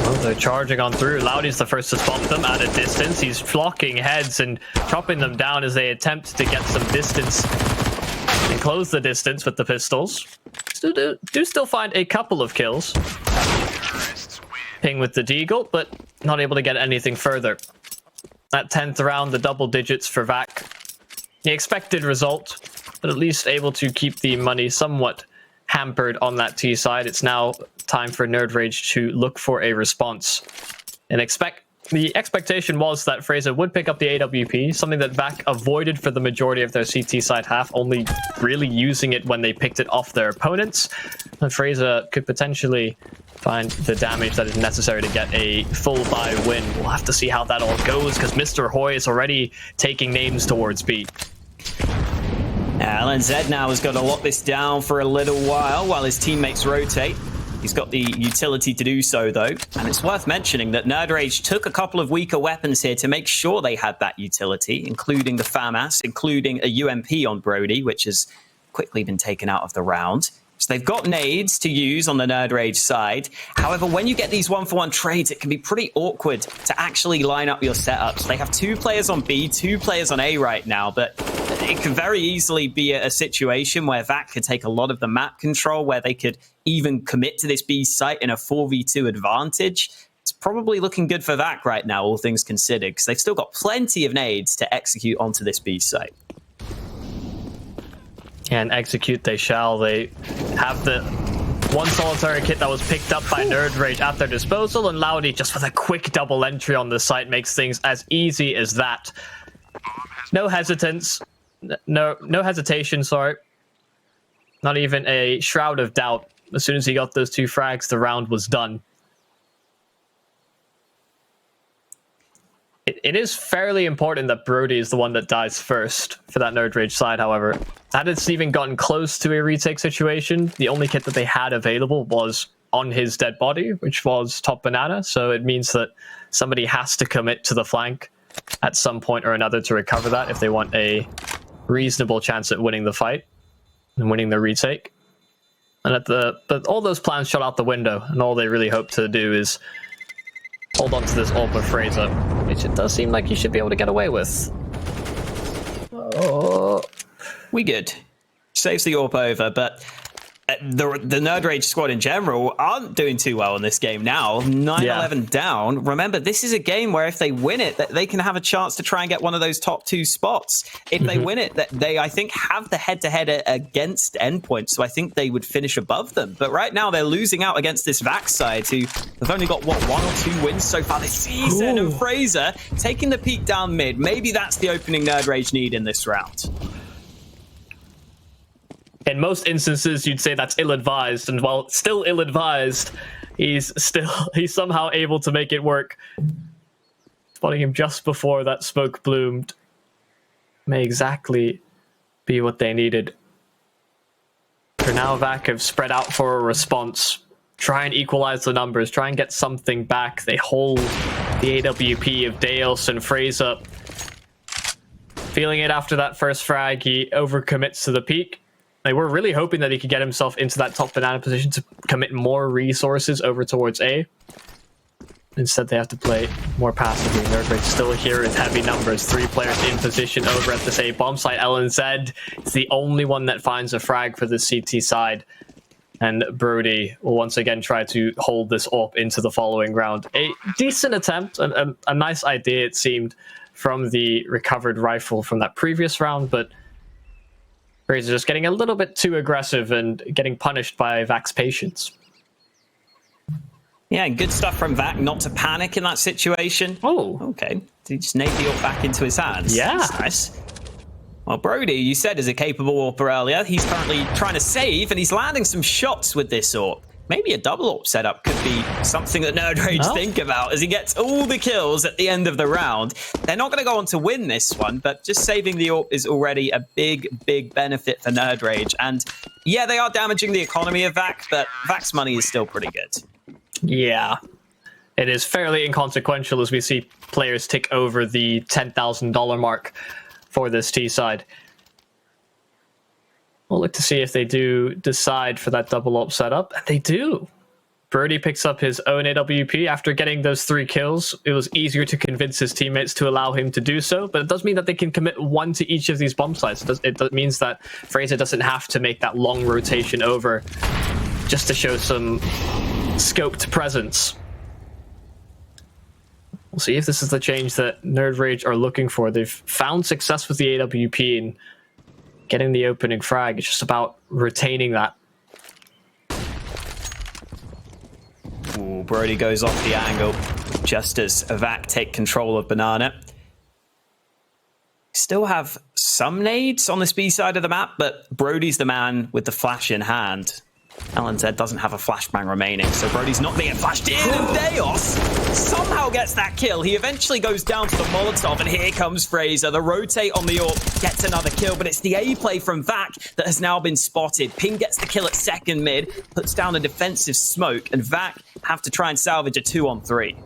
Well, They're charging on through. Loudy's the first to spot them at a distance. He's flocking heads and chopping them down as they attempt to get some distance and close the distance with the pistols. Do still find a couple of kills. Ping with the deagle, but not able to get anything further. That 10th round, the double digits for VAC. The expected result, but at least able to keep the money somewhat hampered on that T side. It's now time for nerdRage to look for a response. And the expectation was that Fraser would pick up the AWP, something that VAC avoided for the majority of their CT side half, only really using it when they picked it off their opponents. And Fraser could potentially find the damage that is necessary to get a full buy win. We'll have to see how that all goes, because Mr. Hoy is already taking names towards B. LNZ now has got to lock this down for a little while his teammates rotate. He's got the utility to do so, though. And it's worth mentioning that nerdRage took a couple of weaker weapons here to make sure they had that utility, including the FAMAS, including a UMP on Brody, which has quickly been taken out of the round. So they've got nades to use on the nerdRage side. However, when you get these 1-for-1 trades, it can be pretty awkward to actually line up your setups. They have 2 players on B, 2 players on A right now, but it could very easily be a situation where VAC could take a lot of the map control, where they could even commit to this B site in a 4v2 advantage. It's probably looking good for VAC right now, all things considered, because they've still got plenty of nades to execute onto this B site. And execute they shall. They have the one solitary kit that was picked up by nerdRage at their disposal, and Loudy just with a quick double entry on the site makes things as easy as that. No hesitance. No hesitation, sorry. Not even a shroud of doubt. As soon as he got those 2 frags, the round was done. It is fairly important that Brody is the one that dies first for that nerdRage side, however. Had it even gotten close to a retake situation, the only kit that they had available was on his dead body, which was top banana, so it means that somebody has to commit to the flank at some point or another to recover that if they want a reasonable chance at winning the fight and winning the retake. And but all those plans shot out the window, and all they really hope to do is hold on to this ult with Fraser, which it does seem like he should be able to get away with. Oh. We good. Saves the AWP over, but the nerdRage squad in general aren't doing too well in this game now. 9-11 down. Remember, this is a game where if they win it, they can have a chance to try and get one of those top 2 spots. If they win it, they, I think, have the head-to-head against Endpoint, so I think they would finish above them. But right now, they're losing out against this VAC side, who have only got, 1 or 2 wins so far this season. Ooh. And Fraser taking the peak down mid. Maybe that's the opening nerdRage need in this round. In most instances, you'd say that's ill-advised, and while still ill-advised, he's somehow able to make it work. Spotting him just before that smoke bloomed may exactly be what they needed. For now, VAC have spread out for a response. Try and equalize the numbers, try and get something back. They hold the AWP of Deos and Fraser. Feeling it after that first frag, he overcommits to the peak. They were really hoping that he could get himself into that top banana position to commit more resources over towards A. Instead, they have to play more passively. nerdRage still here in heavy numbers. 3 players in position over at this A bomb site. LNZ is the only one that finds a frag for the CT side. And Brody will once again try to hold this up into the following round. A decent attempt, a nice idea, it seemed, from the recovered rifle from that previous round, but Fraser just getting a little bit too aggressive and getting punished by VAC's patience. Yeah, and good stuff from VAC not to panic in that situation. Oh. Okay. Did he just nade the AWP back into his hands? Yeah. That's nice. Well, Brody, you said, is a capable AWPer earlier. He's currently trying to save, and he's landing some shots with this AWP. Maybe a double AWP setup could be something that nerdRage think about as he gets all the kills at the end of the round. They're not going to go on to win this one, but just saving the AWP is already a big, big benefit for nerdRage. And yeah, they are damaging the economy of VAC, but VAC's money is still pretty good. Yeah, it is fairly inconsequential as we see players tick over the $10,000 mark for this T side. We'll look to see if they do decide for that double AWP setup, and they do. Brody picks up his own AWP. After getting those 3 kills, it was easier to convince his teammates to allow him to do so, but it does mean that they can commit 1 to each of these bomb sites. It means that Fraser doesn't have to make that long rotation over just to show some scoped presence. We'll see if this is the change that nerdRage are looking for. They've found success with the AWP and getting the opening frag. It's just about retaining that. Ooh, Brody goes off the angle just as VAC take control of Banana. Still have some nades on this B side of the map, but Brody's the man with the flash in hand. LNZ doesn't have a flashbang remaining, so Brody's not being flashed in, and Deos somehow gets that kill. He eventually goes down to the Molotov, and here comes Fraser. The rotate on the AWP gets another kill, but it's the A play from VAC that has now been spotted. Ping gets the kill at second mid, puts down a defensive smoke, and VAC have to try and salvage a 2-on-3.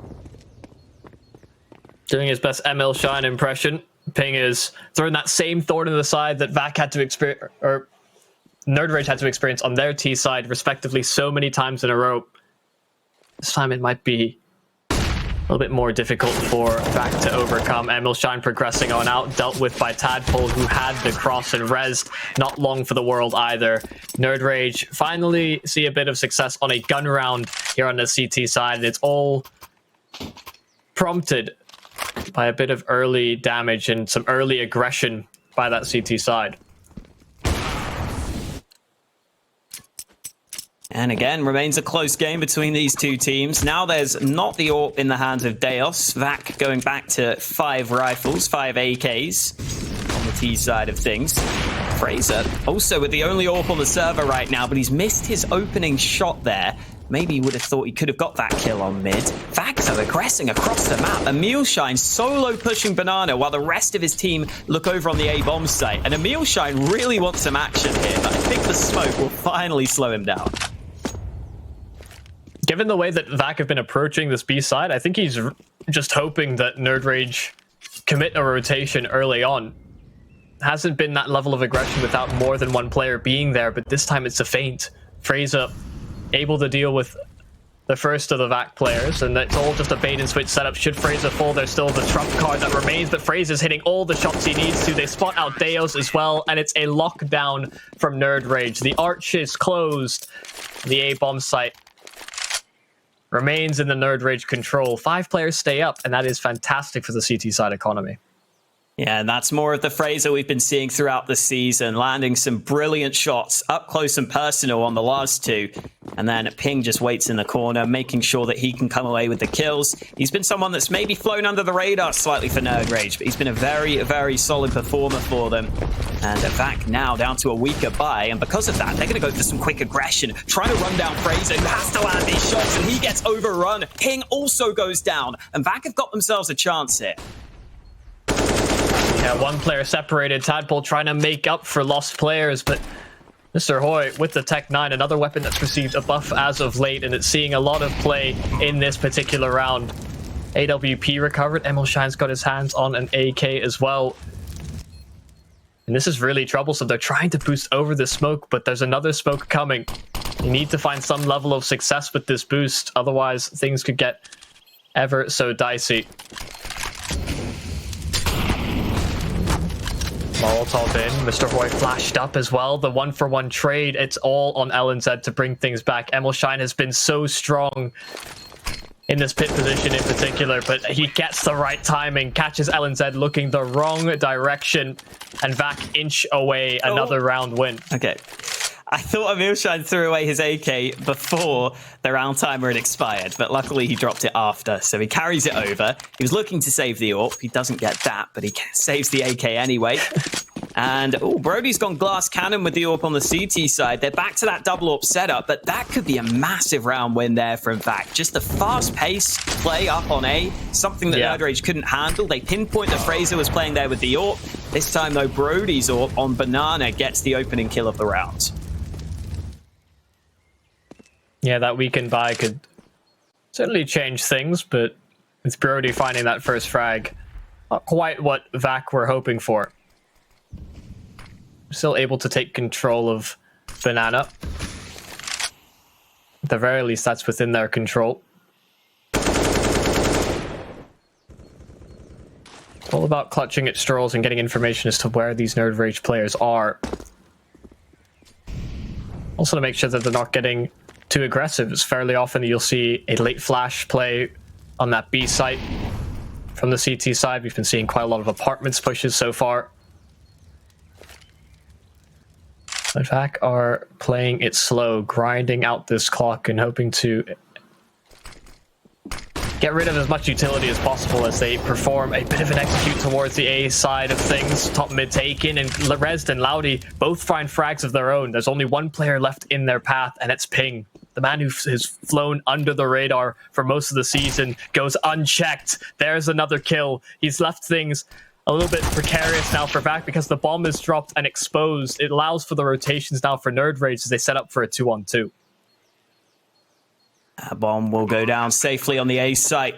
Doing his best ML Shine impression. Ping is throwing that same thorn in the side that VAC had to experience, or nerdRage had to experience on their T side, respectively, so many times in a row. This time it might be a little bit more difficult for VAC to overcome. Emil Shine progressing on out, dealt with by Tadpole, who had the cross and rezzed. Not long for the world either. nerdRage finally see a bit of success on a gun round here on the CT side. It's all prompted by a bit of early damage and some early aggression by that CT side. And again, remains a close game between these two teams. Now there's not the AWP in the hands of Deos. VAC going back to 5 rifles, 5 AKs on the T side of things. Fraser also with the only AWP on the server right now, but he's missed his opening shot there. Maybe he would have thought he could have got that kill on mid. VAC are aggressing across the map. Emil Shine solo pushing Banana while the rest of his team look over on the A bomb site. And Emil Shine really wants some action here, but I think the smoke will finally slow him down. Given the way that VAC have been approaching this B side, I think he's just hoping that nerdRage commit a rotation early on. Hasn't been that level of aggression without more than one player being there, but this time it's a feint. Fraser able to deal with the first of the VAC players, and it's all just a bait and switch setup. Should Fraser fall, there's still the trump card that remains, but Fraser's hitting all the shots he needs to. They spot out Deos as well, and it's a lockdown from nerdRage. The arch is closed. The A bomb site remains in the nerdRage control. 5 players stay up, and that is fantastic for the CT side economy. Yeah, and that's more of the Fraser we've been seeing throughout the season, landing some brilliant shots up close and personal on the last 2. And then Ping just waits in the corner, making sure that he can come away with the kills. He's been someone that's maybe flown under the radar slightly for nerdRage, but he's been a very, very solid performer for them. And VAC now down to a weaker buy, and because of that, they're going to go for some quick aggression, trying to run down Fraser, who has to land these shots, and he gets overrun. Ping also goes down, and VAC have got themselves a chance here. Yeah, 1 player separated. Tadpole trying to make up for lost players, but Mr. Hoy with the Tech 9, another weapon that's received a buff as of late, and it's seeing a lot of play in this particular round. AWP recovered. Emil Shine's got his hands on an AK as well. And this is really troublesome. They're trying to boost over the smoke, but there's another smoke coming. You need to find some level of success with this boost, otherwise things could get ever so dicey. Molotov in. Mr. Hoy flashed up as well. The 1-for-1 trade. It's all on LNZ to bring things back. Emil Shine has been so strong in this pit position in particular, but he gets the right timing, catches LNZ looking the wrong direction, and VAC inch away another round win. Okay. I thought Emil Shine threw away his AK before the round timer had expired, but luckily he dropped it after, so he carries it over. He was looking to save the AWP. He doesn't get that, but he saves the AK anyway. And, Brody's gone glass cannon with the AWP on the CT side. They're back to that double AWP setup, but that could be a massive round win there from VAC. Just the fast-paced play up on A, something that nerdRage couldn't handle. They pinpoint that Fraser was playing there with the AWP. This time, though, Brody's AWP on Banana gets the opening kill of the round. Yeah, that weekend buy could certainly change things, but with Brody finding that first frag, not quite what VAC were hoping for. Still able to take control of Banana. At the very least, that's within their control. It's all about clutching at straws and getting information as to where these nerdRage players are. Also to make sure that they're not getting too aggressive. It's fairly often you'll see a late flash play on that B site from the CT side. We've been seeing quite a lot of apartments pushes so far. But VAC are playing it slow, grinding out this clock and hoping to get rid of as much utility as possible as they perform a bit of an execute towards the A side of things. Top mid taken, and Rezzed and Loudy both find frags of their own. There's only one player left in their path, and it's Ping. The man who has flown under the radar for most of the season goes unchecked. There's another kill. He's left things a little bit precarious now for VAC because the bomb is dropped and exposed. It allows for the rotations now for nerdRage as they set up for a 2-on-2. That bomb will go down safely on the A site.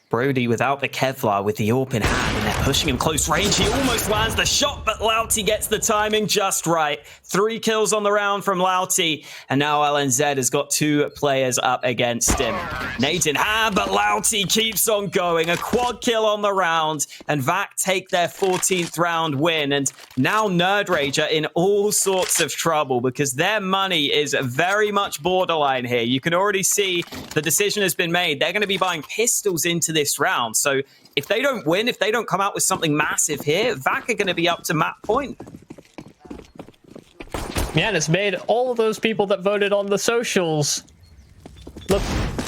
Brody without the Kevlar with the AWP in hand, and they're pushing him close range. He almost lands the shot, but Louty gets the timing just right. 3 kills on the round from Louty, and now LNZ has got 2 players up against him. Nade in hand, but Louty keeps on going. A quad kill on the round, and VAC take their 14th round win. And now nerdRage are in all sorts of trouble because their money is very much borderline here. You can already see the decision has been made. They're going to be buying pistols into this round. So if they don't win, if they don't come out with something massive here, VAC are going to be up to map point. Yeah, and it's made all of those people that voted on the socials look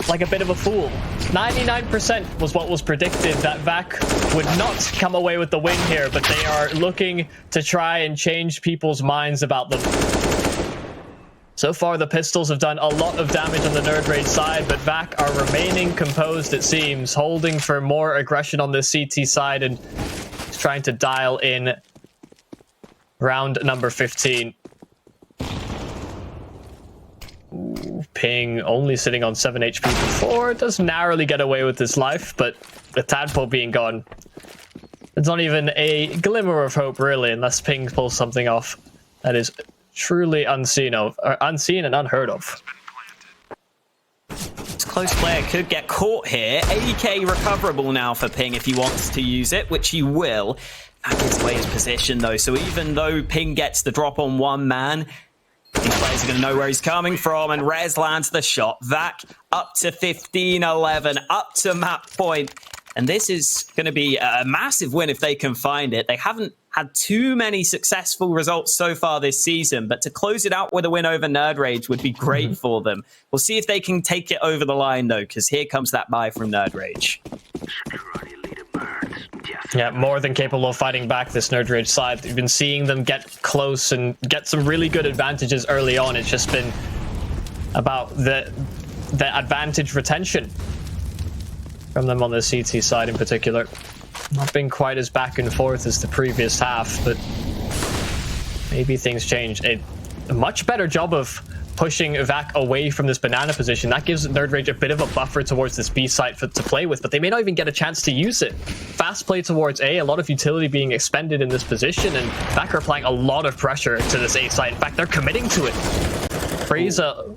like a bit of a fool. 99% was what was predicted that VAC would not come away with the win here, but they are looking to try and change people's minds about them. So far, the pistols have done a lot of damage on the nerdRage side, but VAC are remaining composed, it seems, holding for more aggression on this CT side and trying to dial in round number 15. Ooh, Ping only sitting on 7 HP before, does narrowly get away with his life, but the tadpole being gone, there's not even a glimmer of hope, really, unless Ping pulls something off that is truly unseen and unheard of. This close player could get caught here. AK recoverable now for Ping if he wants to use it, which he will. That gives away his position though. So even though Ping gets the drop on one man, these players are going to know where he's coming from, and Rez lands the shot. VAC up to 15-11, up to map point. And this is going to be a massive win if they can find it. They haven't had too many successful results so far this season, but to close it out with a win over nerdRage would be great for them. We'll see if they can take it over the line, though, because here comes that buy from nerdRage. Yeah, more than capable of fighting back this nerdRage side. We've been seeing them get close and get some really good advantages early on. It's just been about the advantage retention from them on the CT side in particular. Not been quite as back and forth as the previous half, but maybe things change. A much better job of pushing VAC away from this banana position. That gives nerdRage a bit of a buffer towards this B site to play with, but they may not even get a chance to use it. Fast play towards A, a lot of utility being expended in this position, and VAC are applying a lot of pressure to this A site. In fact, they're committing to it. Freyza,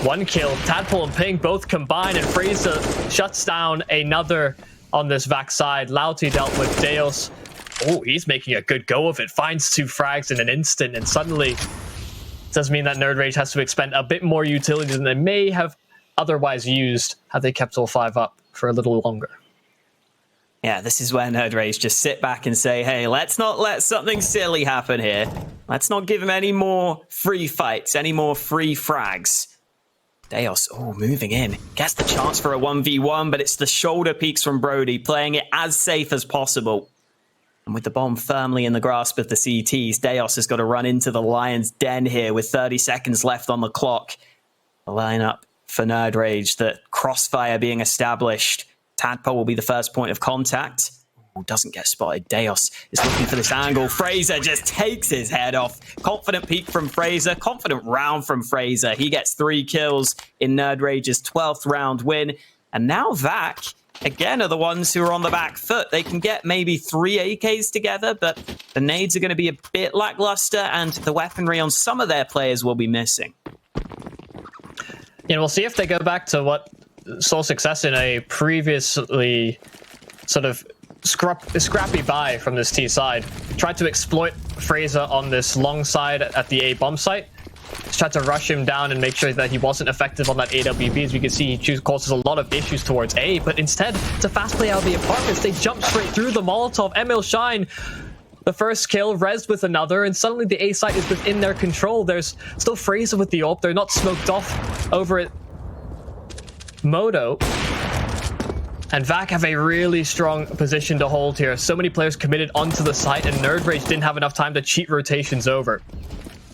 1 kill. Tadpole and Ping both combine, and Freyza shuts down another on this VAC side. Louty dealt with Deos. Oh, he's making a good go of it. Finds 2 frags in an instant, and suddenly it does mean that nerdRage has to expend a bit more utility than they may have otherwise used had they kept all 5 up for a little longer. Yeah, this is where nerdRage just sit back and say, hey, let's not let something silly happen here. Let's not give him any more free fights, any more free frags. Deos, moving in. Gets the chance for a 1v1, but it's the shoulder peeks from Brody, playing it as safe as possible. And with the bomb firmly in the grasp of the CTs, Deos has got to run into the lion's den here with 30 seconds left on the clock. The lineup for nerdRage, the crossfire being established. Tadpole will be the first point of contact. Doesn't get spotted. Deos is looking for this angle. Freyza just takes his head off. Confident peek from Freyza. Confident round from Freyza. He gets 3 kills in nerdRage's 12th round win. And now VAC, again, are the ones who are on the back foot. They can get maybe 3 AKs together, but the nades are going to be a bit lackluster, and the weaponry on some of their players will be missing. You know, we'll see if they go back to what saw success in a previously sort of scrappy buy from this T side. Tried to exploit Fraser on this long side at the A bomb site. Just tried to rush him down and make sure that he wasn't effective on that AWP. As we can see, he causes a lot of issues towards A, but instead, it's a fast play out of the apartments. They jump straight through the Molotov. Emil Shine, the first kill, rezzed with another, and suddenly the A site is within their control. There's still Fraser with the AWP. They're not smoked off over it. Moto and VAC have a really strong position to hold here. So many players committed onto the site, and nerdRage didn't have enough time to cheat rotations over.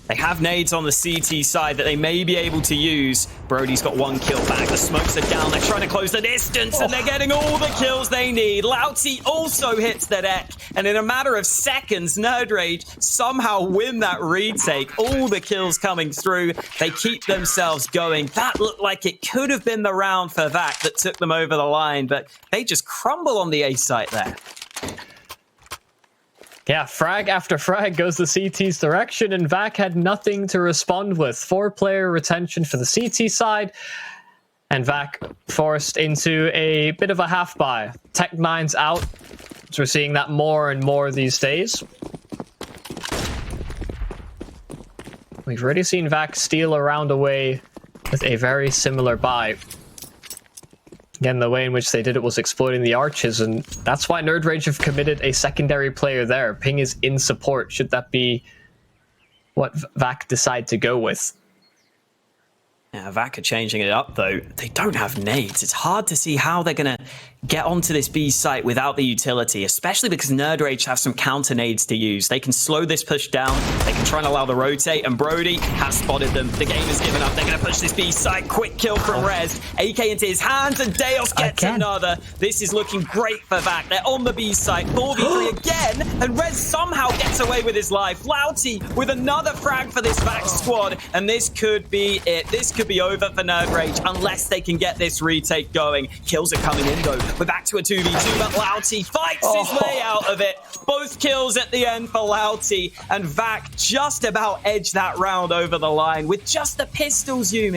They have nades on the CT side that they may be able to use. Brody's got 1 kill back. The smokes are down. They're trying to close the distance, and they're getting all the kills they need. Lauti also hits the deck, and in a matter of seconds, nerdRage somehow win that retake. All the kills coming through. They keep themselves going. That looked like it could have been the round for VAC that took them over the line, but they just crumble on the A site there. Yeah, frag after frag goes the CT's direction, and VAC had nothing to respond with. 4-player retention for the CT side, and VAC forced into a bit of a half buy. Tech9's out, so we're seeing that more and more these days. We've already seen VAC steal a round away with a very similar buy. Again, the way in which they did it was exploiting the arches, and that's why nerdRage have committed a secondary player there. Ping is in support, should that be what VAC decide to go with. Yeah, VAC are changing it up, though. They don't have nades. It's hard to see how they're going to get onto this B site without the utility, especially because nerdRage have some counter nades to use. They can slow this push down. They can try and allow the rotate, and Brody has spotted them. The game has given up. They're going to push this B site. Quick kill from Rez. AK into his hands, and Deos gets another. This is looking great for VAC. They're on the B site. 4v3 again, and Rez somehow gets away with his life. Lauti with another frag for this VAC squad, and this could be it. This could be over for nerdRage unless they can get this retake going. Kills are coming in, though. We're back to a 2v2, but Lauti fights his way out of it. Both kills at the end for Lauti, and VAC just about edged that round over the line with just the pistols, Yumi.